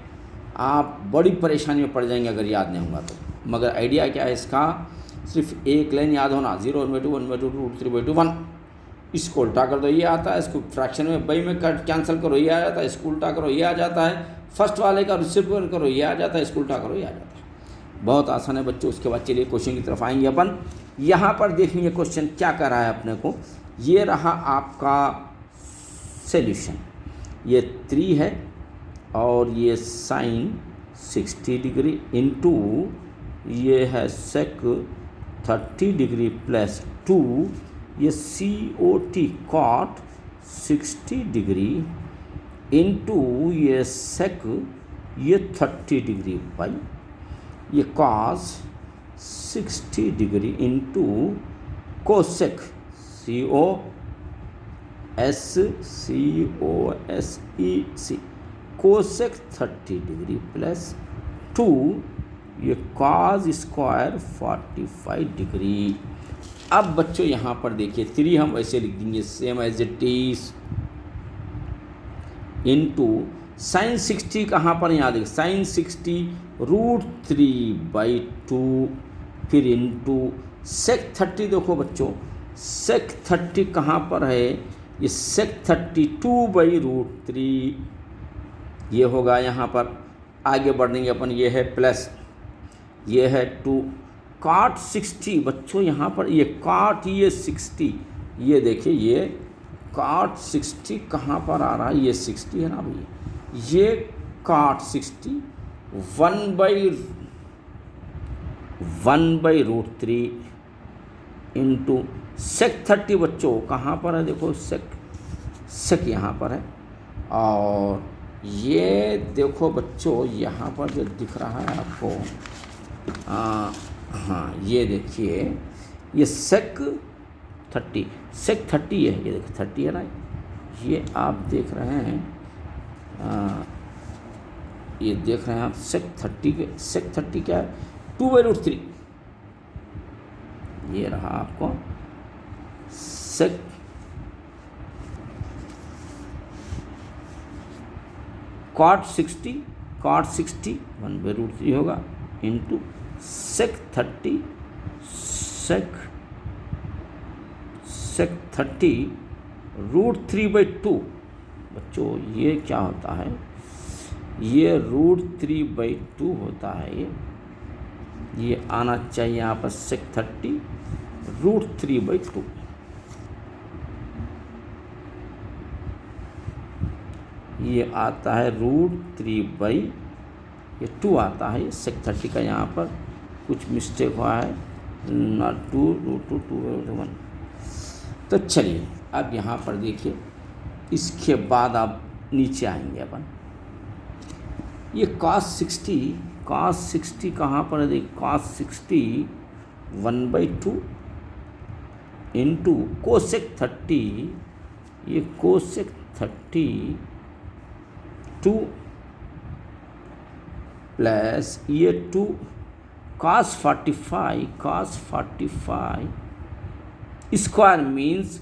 [SPEAKER 1] आप बड़ी परेशानी में पड़ जाएंगे अगर याद नहीं होगा तो। मगर आइडिया क्या है इसका, सिर्फ एक लाइन याद होना, 0 1/2 1/2 √3/2 1, इसको उल्टा कर दो ये आता है, इसको फ्रैक्शन में बाई में कट कैंसिल करो ये आ जाता है, इसको उल्टा करो ये आ जाता है, फर्स्ट वाले का रिसिप्रोकल करो ये आ जाता है, इसको उल्टा करो ये आ जाता है। बहुत आसान है बच्चों। उसके बाद चलिए क्वेश्चन की तरफ आएंगे अपन। यहाँ पर देखेंगे क्वेश्चन क्या कर रहा है अपने को, ये रहा आपका सॉल्यूशन, ये 3 है और ये साइन 60 डिग्री इंटू ये है सेक 30 डिग्री प्लस 2, ये COT कॉट 60 डिग्री इंटू ये सेक ये 30 डिग्री बाई ये cos 60 degree into cosec COSEC cosec 30 degree plus 2 ये कॉस स्क्वायर 45 डिग्री। अब बच्चों यहाँ पर देखिए 3 हम ऐसे लिख देंगे same as it is into sine 60 कहाँ पर यहाँ देखिए साइन 60 √3/2 फिर इंटू सेक 30। देखो बच्चों सेक 30 कहाँ पर है, ये सेक 30 2/√3 ये होगा यहाँ पर। आगे बढ़ेंगे अपन, ये है प्लस ये है 2 कॉट 60 बच्चों यहाँ पर ये कॉट ये 60 ये देखिए ये कॉट 60 कहाँ पर आ रहा है, ये 60 है ना भैया, ये कॉट 60 1/√3 इंटू सेक 30 बच्चों कहाँ पर है, देखो सेक यहाँ पर है, और ये देखो बच्चों यहाँ पर जो दिख रहा है आपको, हाँ ये देखिए ये सेक 30 है, ये देखो 30 है ना, ये आप देख रहे हैं, ये देख रहे हैं आप सेक 30 क्या है 2/√3, ये रहा आपको सेक कॉट 60 cot 60 1/√3 होगा इंटू sec 30 √3/2। बच्चों ये क्या होता है, ये √3/2 होता है। ये आना चाहिए यहाँ पर sec 30 √3/2। ये आता है √3/2 आता है। sec 30 का यहाँ पर कुछ मिस्टेक हुआ है, नॉट 2√2 तो चलिए अब यहाँ पर देखिए, इसके बाद आप नीचे आएंगे अपन। ये cos 60 कहाँ पर है, देखिए cos 60 1/2 इंटू cosec 30, ये cosec 32 प्लस ये 2 cos 45 स्क्वायर मीन्स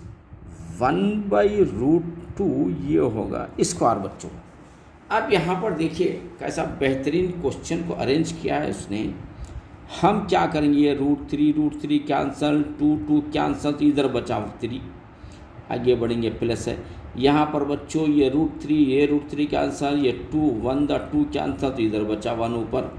[SPEAKER 1] 1/√2 ये होगा स्क्वायर। बच्चों अब यहाँ पर देखिए कैसा बेहतरीन क्वेश्चन को अरेंज किया है उसने। हम क्या करेंगे, ये √3 कैंसल, 2 कैंसल, तो इधर बचा 3, आगे बढ़ेंगे प्लस है यहाँ पर बच्चों। ये √3 कैंसल, ये 2 1 कैंसल, तो इधर बचा 1 ऊपर।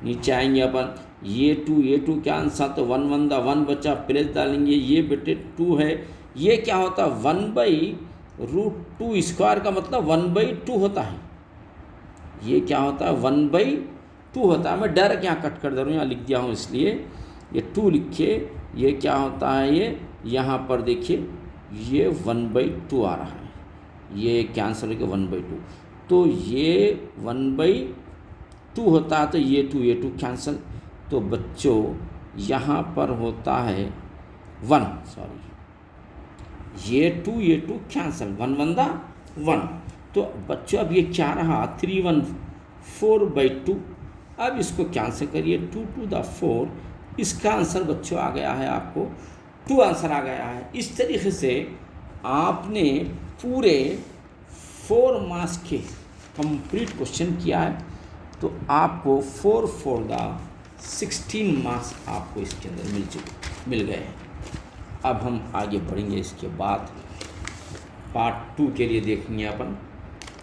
[SPEAKER 1] नीचे आएंगे अपन, ये 2 कैंसल, तो 1 1 बचा, प्लस डालेंगे, ये बेटे 2 है। ये क्या होता है 1/√2 स्क्वायर का मतलब 1/2 होता है। ये क्या होता है 1/2 होता है। मैं डायरेक्ट यहाँ कट कर दे रहा हूँ, यहाँ लिख दिया हूँ इसलिए ये 2 लिखे। ये क्या होता है, ये यहाँ पर देखिए ये 1/2 आ रहा है, ये कैंसिल होकर 1/2, तो ये 1/2 होता है। तो ये 2 कैंसिल, तो बच्चों यहाँ पर होता है 1, सॉरी ये 2 कैंसिल, 1 1। तो बच्चों अब ये क्या रहा 314/2। अब इसको कैंसिल करिए, 2 to the 4, इसका आंसर बच्चों आ गया है आपको 2 आंसर आ गया है। इस तरीके से आपने पूरे 4 मार्क्स के कंप्लीट क्वेश्चन किया है, तो आपको 16 मार्क्स आपको इसके अंदर मिल गए हैं। अब हम आगे बढ़ेंगे, इसके बाद पार्ट 2 के लिए देखेंगे अपन।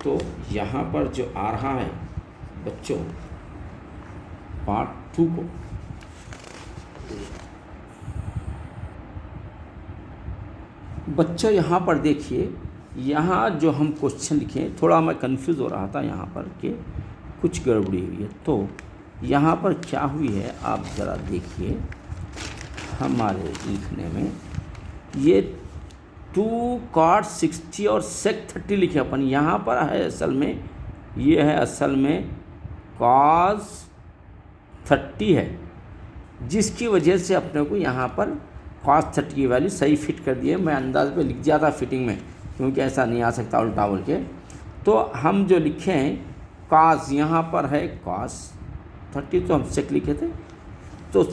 [SPEAKER 1] तो यहाँ पर जो आ रहा है बच्चों पार्ट 2 को, बच्चों यहाँ पर देखिए, यहाँ जो हम क्वेश्चन लिखे, थोड़ा मैं कंफ्यूज हो रहा था यहाँ पर कि कुछ गड़बड़ी हुई है। तो यहाँ पर क्या हुई है आप ज़रा देखिए, हमारे लिखने में ये 2 cot 60 और sec 30 लिखे अपन। यहाँ पर है असल में, ये है असल में cos 30 है, जिसकी वजह से अपने को यहाँ पर cos 30 की वैल्यू सही फिट कर दी है। मैं अंदाज पे लिख दिया था फिटिंग में, क्योंकि ऐसा नहीं आ सकता उल्टा बोल के। तो हम जो लिखे हैं cos, यहाँ पर है cos 30, तो हम sec लिखे थे, तो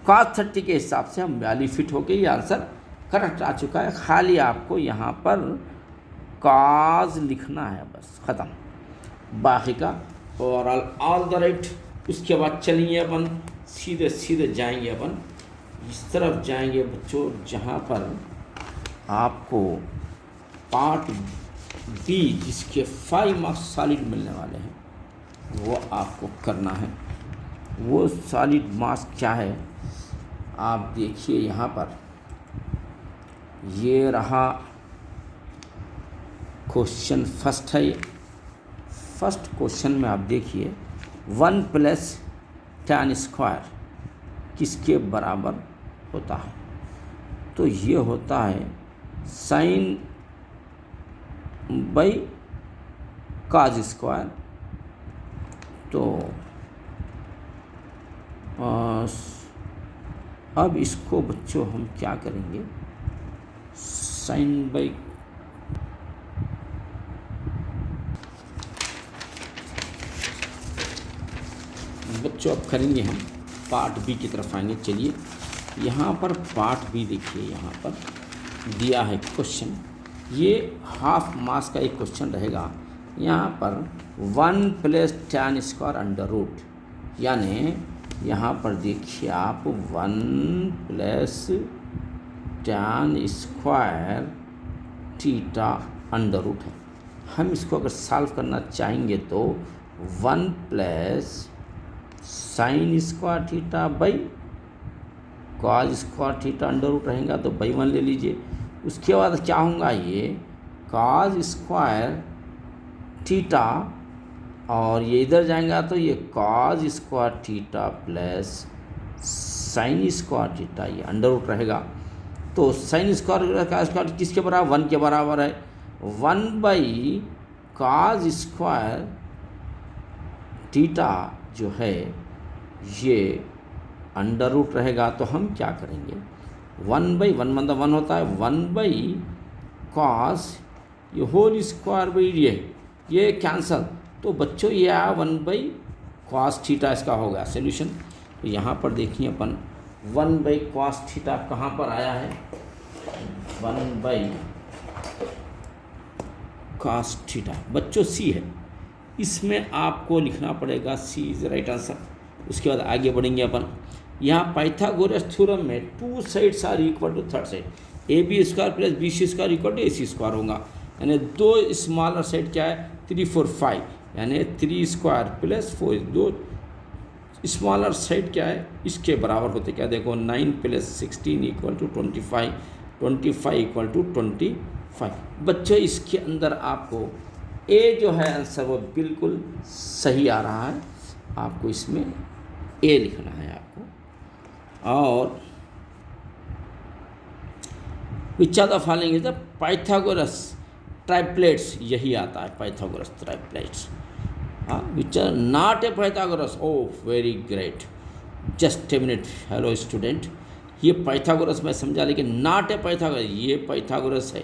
[SPEAKER 1] cos 30 के हिसाब से हम वैल्यू फिट होके ये आंसर करेक्ट आ चुका है। खाली आपको यहाँ पर cos लिखना है, बस ख़त्म, बाकी का ओवरऑल ऑल द राइट। उसके बाद चलेंगे अपन सीधे जाएंगे अपन इस तरफ जाएंगे बच्चों, जहाँ पर आपको पार्ट बी जिसके 5 मार्क्स सॉलिड मिलने वाले हैं वो आपको करना है। वो सॉलिड मार्क्स क्या है आप देखिए, यहाँ पर ये रहा क्वेश्चन फर्स्ट है। फर्स्ट क्वेश्चन में आप देखिए 1 + tan स्क्वायर किसके बराबर होता है, तो ये होता है sin बाई cos स्क्वायर। तो अब इसको बच्चों हम क्या करेंगे, sin बाई बच्चों अब करेंगे हम पार्ट बी की तरफ आएंगे। चलिए यहाँ पर पार्ट बी देखिए, यहाँ पर दिया है क्वेश्चन, ये हाफ मार्क्स का एक क्वेश्चन रहेगा। यहाँ पर 1 plus tan square under root, यानी यहाँ पर देखिए आप 1 plus tan square theta under root है। हम इसको अगर सॉल्व करना चाहेंगे तो 1 plus sine square theta by cos square theta under root रहेगा तो बाई 1 ले लीजिए। उसके बाद क्या होगा, ये कॉज स्क्वायर थीटा और ये इधर जाएगा तो ये cause square theta plus sine square theta, ये अंडर रूट रहेगा। तो साइन स्क्वायर का स्क्वायर किसके बराबर, 1 के बराबर है। 1 बाई कॉज स्क्वायर थीटा जो है ये अंडर रूट रहेगा। तो हम क्या करेंगे, 1 बाई 1 मतलब 1 होता है, 1 बाई कॉस ये होल स्क्वायर बाई ये कैंसल, तो बच्चों ये आया 1 बाई कॉस थीटा, इसका होगा सोल्यूशन। तो यहाँ पर देखिए अपन 1 बाई कॉस थीटा कहाँ पर आया है, 1 बाई कॉस थीटा बच्चों सी है, इसमें आपको लिखना पड़ेगा सी इज राइट आंसर। उसके बाद आगे बढ़ेंगे अपन। यहाँ पाइथागोरस थ्योरम में 2 sides are equal to third side, A B square plus B C square equal to A C square होगा। यानी 2 स्मॉलर साइड क्या है, 3 4 5, यानी 3 स्क्वायर प्लस 4, 2 स्मॉलर साइड क्या है इसके बराबर होते क्या, देखो 9 plus 16 equal to 25, 25 equal to 25। बच्चों इसके अंदर आपको ए जो है आंसर वो बिल्कुल सही आ रहा है, आपको इसमें ए लिखना है आपको। और which are the following is the Pythagoras triplets, यही आता है पाइथागोरस ट्राइप्लेट्स। हाँ, which are not a Pythagoras, oh very great, just a minute, hello student, ये पाइथागोरस मैं समझा लेकिन नॉट ए पाइथागोरस, ये पाइथागोरस है।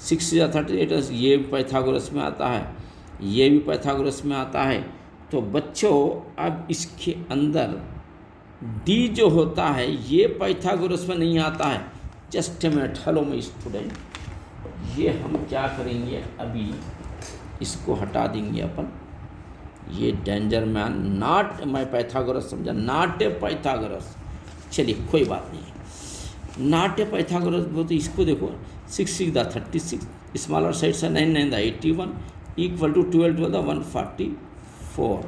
[SPEAKER 1] 6 या 38 ये भी पाइथागोरस में आता है, ये भी पाइथागोरस में आता है। तो बच्चों अब इसके अंदर डी जो होता है ये पाइथागोरस में नहीं आता है। Just a minute, hello my student, ये हम क्या करेंगे अभी इसको हटा देंगे अपन, ये danger man, not my Pythagoras, समझा, नॉट ए पाइथागोरस। चलिए कोई बात नहीं, नॉट ए पाइथागोरस वो तो इसको देखो 6 6 द 36, स्मॉलर साइड से 9 9 द 81 इक्वल टू 12 12 द 144।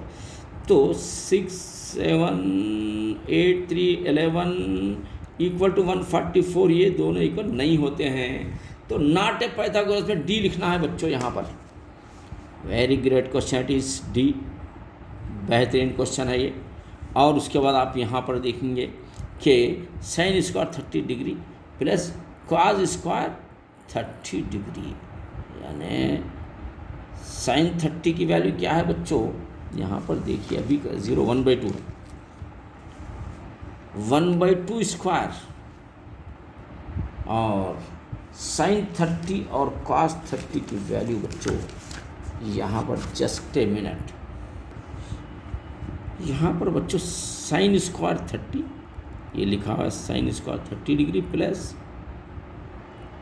[SPEAKER 1] तो 6 7 8 3 11 इक्वल टू 144, ये दोनों इक्वल नहीं होते हैं। तो नॉट ए पाइथागोरस में डी लिखना है बच्चों यहाँ पर। Very great question, it is D, बेहतरीन क्वेश्चन है ये। और उसके बाद आप यहाँ पर देखेंगे कि sign square 30 degree plus cos square 30 degree, यानी साइन 30 की वैल्यू क्या है बच्चों, यहाँ पर देखिए अभी 0 1/2, 1/2 स्क्वायर, और साइन 30 और कॉस 30 की वैल्यू बच्चों यहाँ पर जस्ट ए मिनट, यहाँ पर बच्चों साइन स्क्वायर 30 ये लिखा हुआ है, sine square 30 degree plus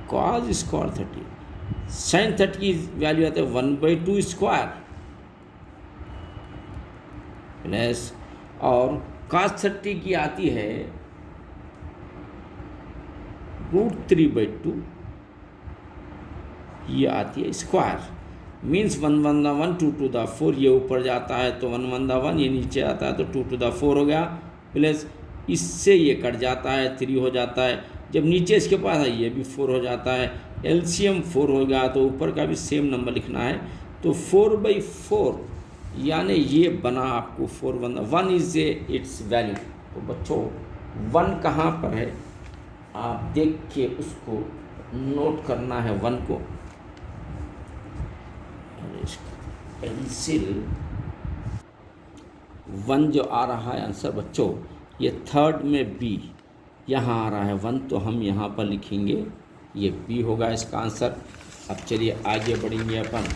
[SPEAKER 1] cos square 30, sine 30 की वैल्यू आती है 1/2 स्क्वायर प्लस, और कॉस 30 की आती है √3/2, ये आती है स्क्वायर, मीन्स 1 1 द 1 2 2 द 4, ये ऊपर जाता है तो 1 1 द 1, ये नीचे आता है तो 2 2 द 4 हो गया, प्लस इससे ये कट जाता है 3 हो जाता है, जब नीचे इसके पास है ये भी 4 हो जाता है, एलसीएम 4 हो गया, तो ऊपर का भी सेम नंबर लिखना है। तो 4/4 यानी ये बना आपको 4 1 इज ए इट्स वैल्यू। तो बच्चों 1 कहाँ पर है आप देख के उसको नोट करना है 1 को, पेंसिल 1 जो आ रहा है आंसर बच्चों, ये थर्ड में बी यहाँ आ रहा है 1, तो हम यहाँ पर लिखेंगे ये बी होगा इसका आंसर। अब चलिए आगे बढ़ेंगे अपन,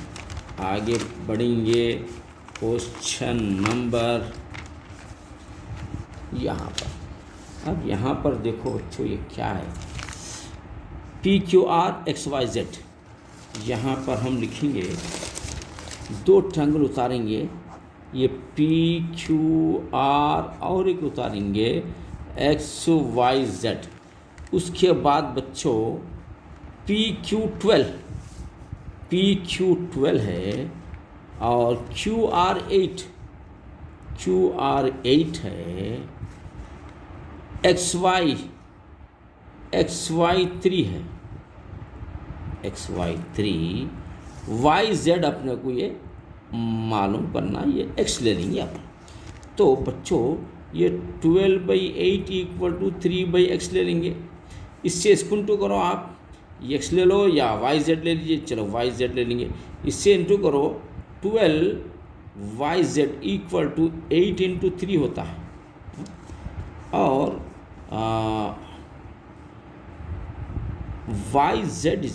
[SPEAKER 1] आगे बढ़ेंगे क्वेश्चन नंबर यहाँ पर। अब यहाँ पर देखो बच्चों ये क्या है, PQR XYZ, यहाँ पर हम लिखेंगे दो ट्रायंगल उतारेंगे, ये पी क्यू आर, और एक उतारेंगे एक्स वाई जेड। उसके बाद बच्चों पी क्यू 12 है और क्यू आर 8 है, एक्स वाई 3 वाई जेड अपने को ये मालूम करना, ये एक्स ले लेंगे अपन। तो बच्चों ये 12/8 = 3/x ले लेंगे। इससे इसको इंटू करो, आप एक्स ले लो या वाई जेड ले लीजिए, चलो वाई जेड ले लेंगे। इससे इंटू करो 12YZ = 8 × 3 होता है, और YZ =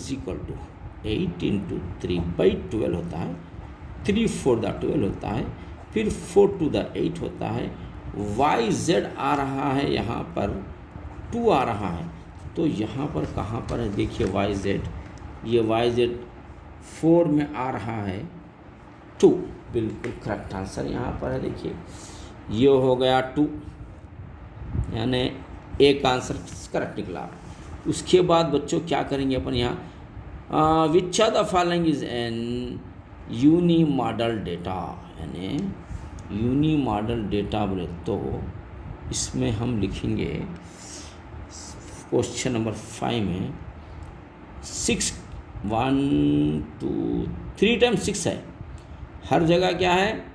[SPEAKER 1] 8 × 3/12 होता है। 3 4 12 होता है, फिर 4 2 8 होता है। YZ आ रहा है यहाँ पर 2 आ रहा है, तो यहाँ पर कहाँ पर है देखिए YZ, ये YZ 4 में आ रहा है 2, बिल्कुल करेक्ट आंसर यहाँ पर है। देखिए ये हो गया 2, यानी एक आंसर करेक्ट निकला। उसके बाद बच्चों क्या करेंगे अपन यहाँ, which of the following is an unimodal data, यानी यूनी मॉडल डेटा बोले तो इसमें हम लिखेंगे क्वेश्चन नंबर 5 में 6 1 2 3 टाइम 6 है, हर जगह क्या है,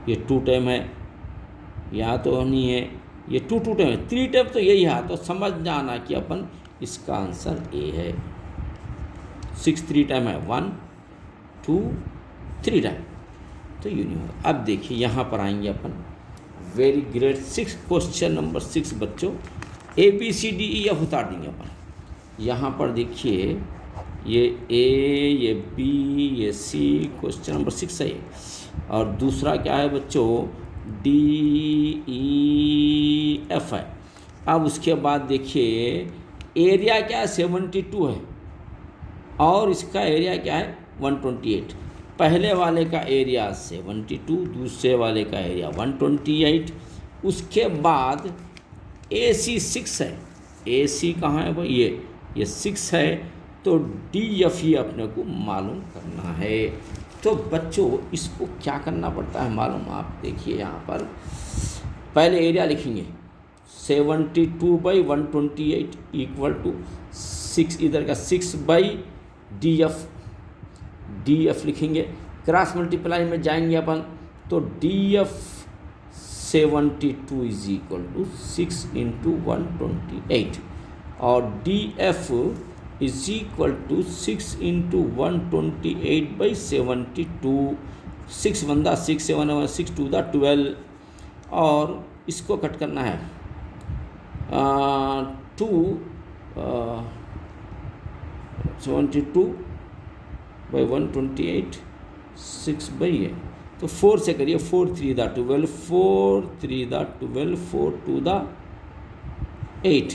[SPEAKER 1] ये 2 टाइम है, यहाँ तो नहीं है, ये 2 2 टाइम है, 3 टाइम तो यही है। तो समझ जाना कि अपन इसका आंसर ए है। 6 3 टाइम है, 1 2 3 टाइम, तो यूनियन होगा। अब देखिए यहाँ पर आएंगे अपन, वेरी ग्रेट 6 क्वेश्चन नंबर 6 बच्चों, ABCDEF उतार देंगे अपन। यहाँ पर देखिए ये A, ये B, ये C, क्वेश्चन नंबर 6 है। और दूसरा क्या है बच्चों, DEF है। अब उसके बाद देखिए एरिया क्या है, 72 है, और इसका एरिया क्या है 128। पहले वाले का एरिया 72, दूसरे वाले का एरिया 128। उसके बाद AC 6 है, AC कहाँ है भाई, ये 6 है, तो DF ही अपने को मालूम करना है। तो बच्चों इसको क्या करना पड़ता है मालूम, आप देखिए यहाँ पर पहले एरिया लिखेंगे 72/128 = 6, इधर का 6/DF लिखेंगे। क्रॉस मल्टीप्लाई में जाएंगे अपन, तो DF 72 = 6 × 128, और DF = 6 × 128/72। 6 1 6 7 6 2 12, और इसको कट करना है 2 72/128 6/, तो 4 से करिए, 4 3 12, 4 3 12, 4 2 8,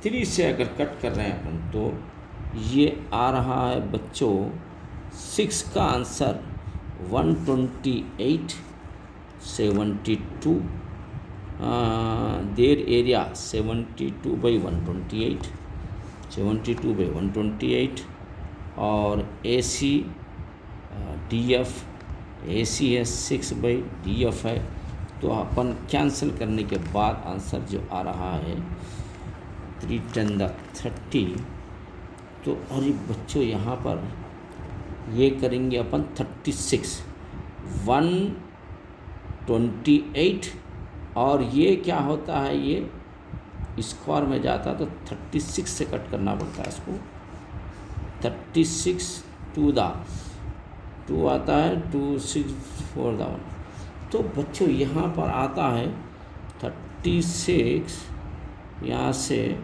[SPEAKER 1] 3 से अगर कट कर रहे हैं अपन, तो ये आ रहा है बच्चों 6 का आंसर 128 72, देर एरिया 72/128, और AC DF, AC है 6/DF है। तो अपन कैंसिल करने के बाद आंसर जो आ रहा है 3 10 30। तो अरे बच्चों यहाँ पर ये करेंगे अपन 36 128, और ये क्या होता है, ये स्क्वायर में जाता है, तो 36 से कट करना पड़ता है इसको। 36 2 आता है, 2 6 4 1, तो बच्चों यहाँ पर आता है 36, यहाँ से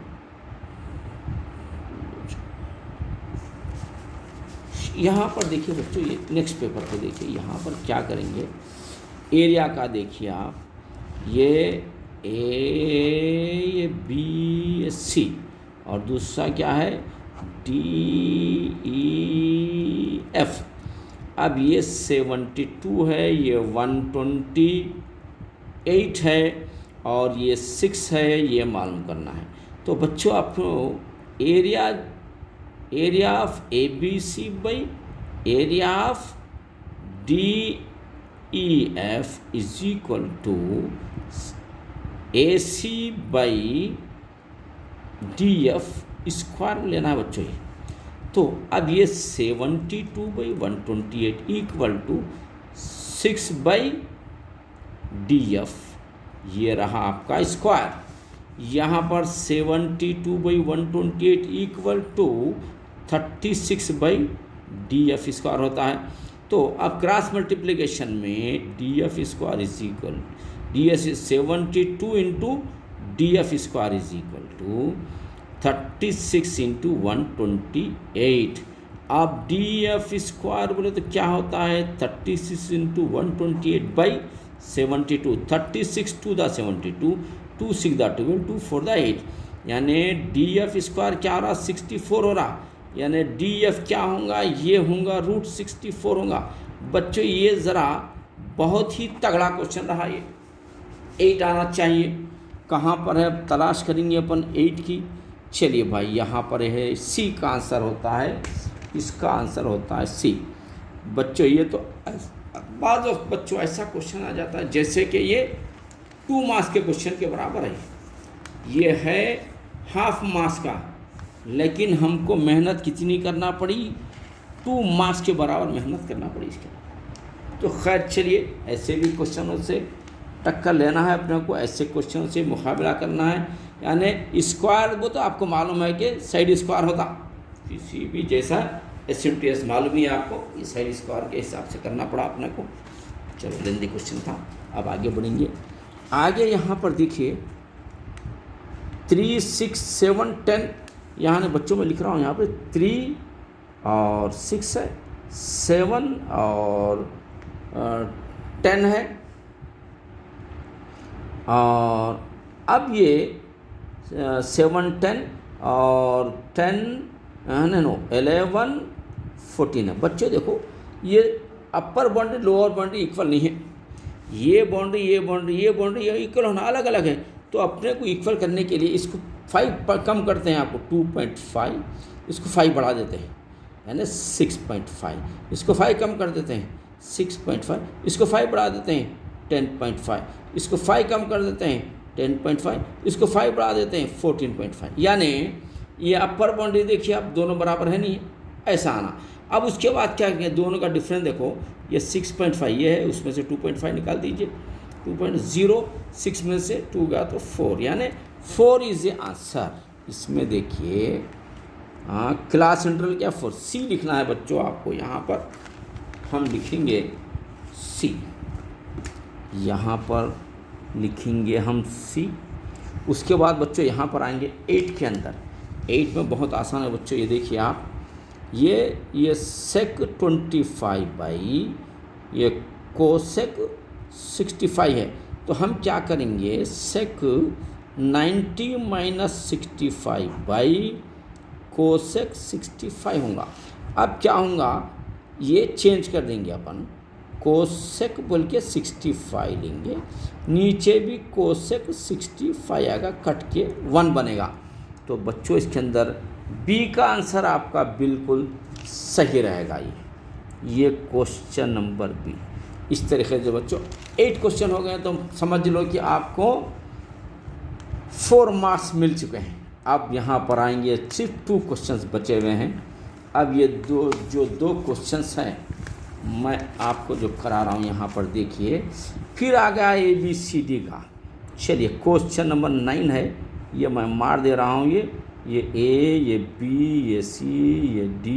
[SPEAKER 1] यहाँ पर देखिए बच्चों, ये नेक्स्ट पेपर पे देखिए, यहाँ पर क्या करेंगे, एरिया का देखिए आप, ये A, ये B, ये C, और दूसरा क्या है DEF। अब ये 72 है, ये 128 है और ये 6 है, ये मालूम करना है। तो बच्चों आपको area of A B C by area of D E F is equal to A C by D F square में लेना है बच्चों ये। तो अब ये 72/128 equal to 6 by D F, ये रहा आपका स्क्वायर। यहाँ पर 72/128 equal to 36 by D F square होता है। तो अब क्रॉस मल्टीप्लिकेशन में D F square is equal D F 72 into D F square is equal to 36 into 128। अब डी एफ स्क्वायर बोले तो क्या होता है 36 into 128 by 72, 36 to the 72, 2 6 the 12, 2 4 the 8, यानी डी एफ स्क्वायर क्या हो रहा 64 हो रहा, यानी डी एफ क्या होगा ये होगा √64 होगा। बच्चों ये ज़रा बहुत ही तगड़ा क्वेश्चन रहा, ये 8 आना चाहिए। कहाँ पर है तलाश करेंगे अपन 8 की। चलिए भाई यहाँ पर है सी का आंसर होता है, इसका आंसर होता है सी। बच्चों ये तो बाद बच्चों ऐसा क्वेश्चन आ जाता है जैसे कि ये 2 मार्क्स के क्वेश्चन के बराबर है। ये है हाफ मार्क्स का, लेकिन हमको मेहनत कितनी करना पड़ी 2 मार्क्स के बराबर मेहनत करना पड़ी इसके। तो खैर चलिए ऐसे भी क्वेश्चनों से टक्कर लेना है अपने को, ऐसे क्वेश्चनों से मुकाबला करना है। यानी स्क्वायर वो तो आपको मालूम है कि साइड स्क्वायर होता, किसी भी जैसा SMTS मालूम ही है आपको, ये साइड स्क्वायर के हिसाब से करना पड़ा अपने को। चलो लेंदी क्वेश्चन था, अब आगे बढ़ेंगे। आगे यहाँ पर देखिए 3 6 7 10, यहाँ ने बच्चों में लिख रहा हूँ, यहाँ पे 3 और 6 है, 7 और 10 है, और अब ये 7 10 और 10 11 14 है। बच्चों देखो ये अपर बाउंड्री लोअर बाउंड्री इक्वल नहीं है, ये बाउंड्री ये बाउंड्री ये बाउंड्री ये इक्वल होना अलग अलग है। तो अपने को इक्वल करने के लिए इसको 5 पर कम करते हैं, आपको 2.5, इसको 5 बढ़ा देते हैं यानी 6.5, इसको 5 कम कर देते हैं 6.5, इसको 5 बढ़ा देते हैं 10.5, इसको 5 कम कर देते हैं 10.5, इसको 5 बढ़ा देते हैं 14.5। यानी ये अपर बाउंड्री देखिए आप दोनों बराबर है नहीं है, ऐसा आना। अब उसके बाद क्या किया, दोनों का डिफरेंस देखो, ये 6.5 ये है, उसमें से 2.5 निकाल दीजिए, 2.06 में से 2 गया तो 4, यानी 4 इज ए आंसर। इसमें देखिए हाँ क्लास इंटरवल क्या 4, सी लिखना है बच्चों आपको। यहाँ पर हम लिखेंगे सी, यहाँ पर लिखेंगे हम सी। उसके बाद बच्चों यहाँ पर आएंगे 8 के अंदर। 8 में बहुत आसान है बच्चों, ये देखिए आप, ये सेक 25 बाई ये कोसेक 65 है। तो हम क्या करेंगे, सेक 90 - 65 बाई कोसेक 65 होगा। अब क्या होगा, ये चेंज कर देंगे अपन, कोसेक बोल के 65 लेंगे, नीचे भी कोसेक 65 आएगा, कट के 1 बनेगा। तो बच्चों इसके अंदर बी का आंसर आपका बिल्कुल सही रहेगा। ये क्वेश्चन नंबर बी। इस तरीके से बच्चों 8 क्वेश्चन हो गए, तो समझ लो कि आपको 4 मार्क्स मिल चुके हैं। अब यहाँ पर आएंगे सिर्फ 2 क्वेश्चंस बचे हुए हैं। अब ये दो क्वेश्चंस हैं मैं आपको जो करा रहा हूँ यहाँ पर देखिए, फिर आ गया ABCD का। चलिए क्वेश्चन नंबर 9 है, ये मैं मार दे रहा हूँ, ये A, ये B, ये C, ये D,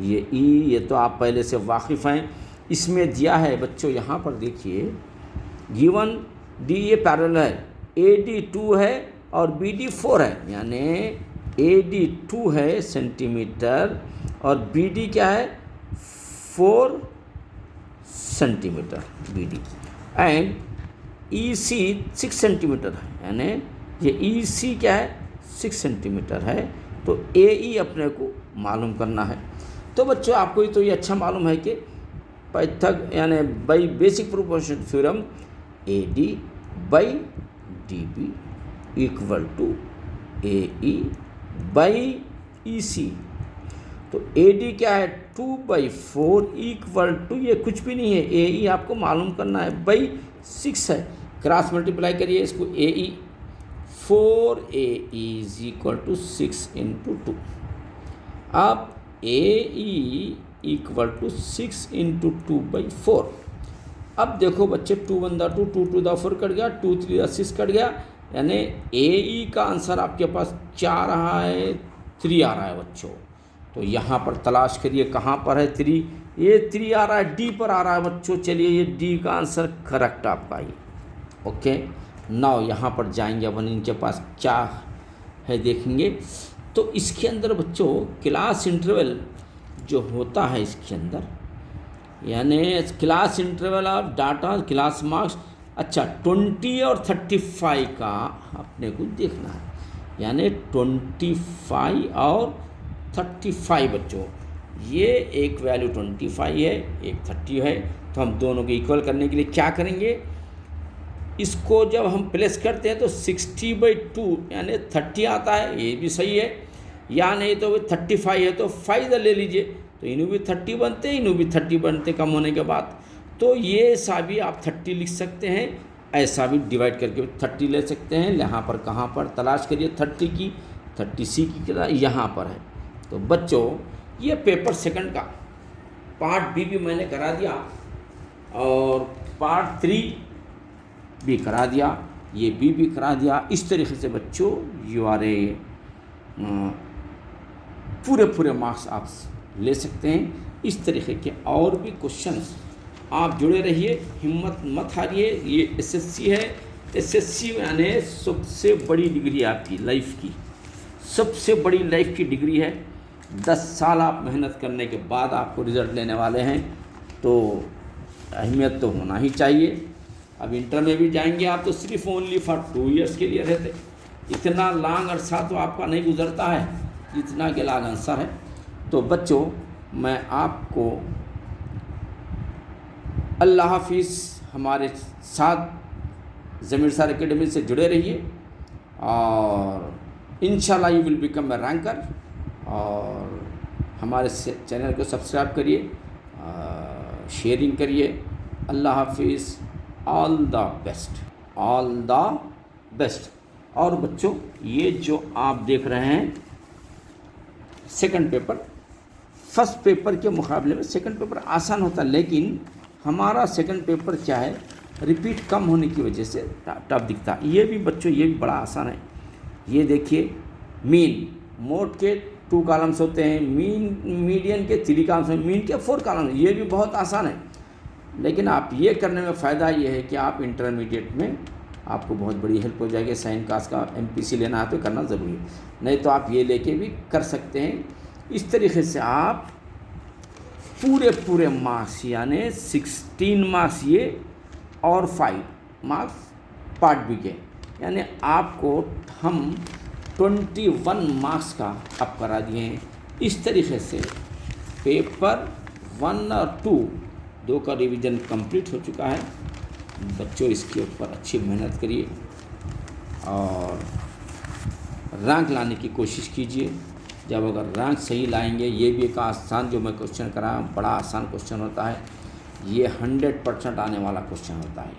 [SPEAKER 1] ये E, ये तो आप पहले से वाकिफ़ हैं। इसमें दिया है बच्चों, यहाँ पर देखिए गिवन D ये पैरेलल है, AD 2 है और BD 4 है, यानी AD 2 है सेंटीमीटर और BD क्या है 4 centimetre BD, and EC 6 centimetre है, यानी ये EC क्या है 6 सेंटीमीटर है। तो AE अपने को मालूम करना है। तो बच्चों आपको तो ये अच्छा मालूम है कि पाइथाग यानी by basic proportion theorem AD by DB equal to AE by EC। तो AD क्या है 2/4 इक्वल टू, ये कुछ भी नहीं है, AE आपको मालूम करना है, बाई 6 है। क्रॉस मल्टीप्लाई करिए इसको, AE 4AE is equal to 6 into 2। अब AE इक्वल टू 6 इंटू 2/4। अब देखो बच्चे 2 1 2, 2 2 4 कट गया, 2 3 6 कट गया, यानी AE का आंसर आपके पास क्या आ रहा है, 3 आ रहा है बच्चों। तो यहाँ पर तलाश करिए कहाँ पर है 3, ये 3 आ रहा है, D पर आ रहा है बच्चों। चलिए ये D का आंसर करेक्ट आपका ही। ओके, नाउ यहाँ पर जाएंगे, अपन इनके पास क्या है देखेंगे। तो इसके अंदर बच्चों क्लास इंटरवल जो होता है इसके अंदर, यानी class interval of data class marks, अच्छा 20 और 35 का अपने को देखना है, यानी 25 और 35 बच्चों, ये एक वैल्यू 25 है, एक 30 है। तो हम दोनों को इक्वल करने के लिए क्या करेंगे, इसको जब हम प्लेस करते हैं तो 60/2 यानी 30 आता है, ये भी सही है। या नहीं तो 35 है तो 5 ले लीजिए, तो इन्हों भी 30 बनते, इन्हों भी 30 बनते कम होने के बाद। तो ये ऐसा भी आप 30 लिख सकते हैं, ऐसा भी डिवाइड करके 30 ले सकते हैं। यहाँ पर कहाँ पर तलाश करिए 30 की, 30C की यहाँ पर है। तो बच्चों ये पेपर सेकंड का पार्ट B भी मैंने करा दिया और पार्ट 3 भी करा दिया, ये भी करा दिया। इस तरीके से बच्चों यू आर ए पूरे मार्क्स आप ले सकते हैं। इस तरीके के और भी क्वेश्चंस आप जुड़े रहिए, हिम्मत मत हारिए। ये SSC है, SSC यानी सबसे बड़ी डिग्री आपकी लाइफ की, सबसे बड़ी लाइफ की डिग्री है। 10 साल आप मेहनत करने के बाद आपको रिज़ल्ट लेने वाले हैं, तो अहमियत तो होना ही चाहिए। अब इंटर में भी जाएंगे आप तो सिर्फ ओनली फॉर 2 ईयर्स के लिए रहते, इतना लॉन्ग अरसा तो आपका नहीं गुजरता है जितना कि लॉन्ग आंसर है। तो बच्चों मैं आपको अल्लाह हाफिज़, हमारे साथ ज़मीर सर एकेडमी से जुड़े रहिए और इंशाल्लाह you will become a ranker. और हमारे चैनल को सब्सक्राइब करिए, शेयरिंग करिए। अल्लाह हाफिज़, all the best, all the best. और बच्चों ये जो आप देख रहे हैं सेकंड पेपर, फर्स्ट पेपर के मुकाबले में सेकंड पेपर आसान होता है, लेकिन हमारा सेकंड पेपर क्या है, रिपीट कम होने की वजह से टफ दिखता है। ये भी बच्चों ये भी बड़ा आसान है। ये देखिए मीन, मोड के 2 कॉलम्स होते हैं, मीडियन के 3 कॉलम्स, मीन के 4 कॉलम्स, ये भी बहुत आसान है। लेकिन आप ये करने में फ़ायदा ये है कि आप इंटरमीडिएट में आपको बहुत बड़ी हेल्प हो जाएगी। साइन कास का MPC लेना है तो करना ज़रूरी है, नहीं तो आप ये लेके भी कर सकते हैं। इस तरीके से आप पूरे मार्क्स यानी 16 मार्क्स ये और 5 मार्क्स पार्ट B के, यानी आपको हम 21 मार्क्स का अब करा दिए हैं। इस तरीके से पेपर 1 और 2 का रिवीजन कंप्लीट हो चुका है। बच्चों इसके ऊपर अच्छी मेहनत करिए और रैंक लाने की कोशिश कीजिए। जब अगर रैंक सही लाएंगे, ये भी एक आसान जो मैं क्वेश्चन कराया, बड़ा आसान क्वेश्चन होता है, ये 100% आने वाला क्वेश्चन होता है।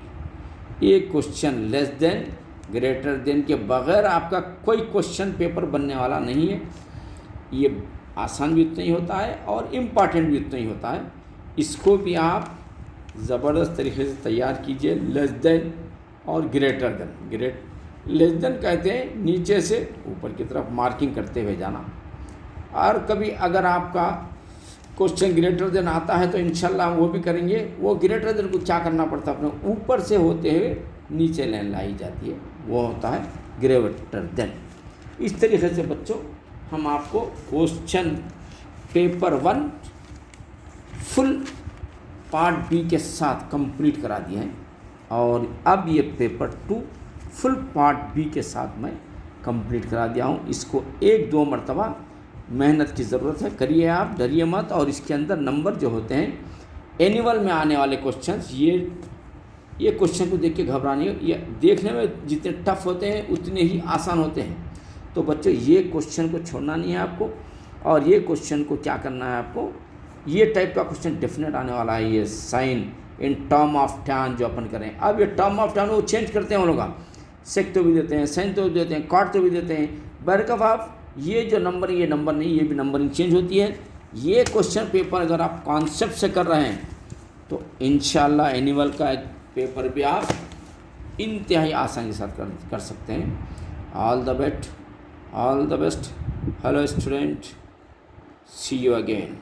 [SPEAKER 1] ये question less than greater than के बगैर आपका कोई क्वेश्चन पेपर बनने वाला नहीं है। ये आसान भी उतना ही होता है और इम्पॉर्टेंट भी उतना ही होता है। इसको भी आप ज़बरदस्त तरीके से तैयार कीजिए। लेस देन और ग्रेटर देन, लेस देन कहते हैं नीचे से ऊपर की तरफ मार्किंग करते हुए जाना, और कभी अगर आपका क्वेश्चन ग्रेटर देन आता है तो इंशाल्लाह हम वो भी करेंगे। वो ग्रेटर देन को क्या करना पड़ता है, अपने ऊपर से होते हुए नीचे लाइन लाई जाती है, वो होता है ग्रेटर देन। इस तरीके से बच्चों हम आपको question paper 1 full part B के साथ कंप्लीट करा दिए हैं, और अब ये पेपर 2 फुल पार्ट B के साथ मैं कंप्लीट करा दिया हूँ। इसको 1-2 मरतबा मेहनत की ज़रूरत है, करिए आप, डरिए मत। और इसके अंदर नंबर जो होते हैं एनुअल में आने वाले क्वेश्चंस, ये क्वेश्चन को देख के घबरानी, ये देखने में जितने टफ होते हैं उतने ही आसान होते हैं। तो बच्चों ये क्वेश्चन को छोड़ना नहीं है आपको, और ये क्वेश्चन को क्या करना है आपको, ये टाइप का क्वेश्चन डेफिनेट आने वाला है। ये sine in term of tan जो अपन करें, अब ये टर्म ऑफ टैन वो चेंज करते हैं हम लोग, सेक तो भी देते हैं, साइन तो भी देते हैं, कॉट तो भी देते हैं, बरकफ ऑफ ये जो नंबर, ये नंबर नहीं, ये भी नंबरिंग चेंज होती है। ये क्वेश्चन पेपर अगर आप कॉन्सेप्ट से कर रहे हैं तो इंशाल्लाह एनुअल का पेपर भी आप इंतहाई आसानी के साथ कर सकते हैं। All the best. Hello student, see you again.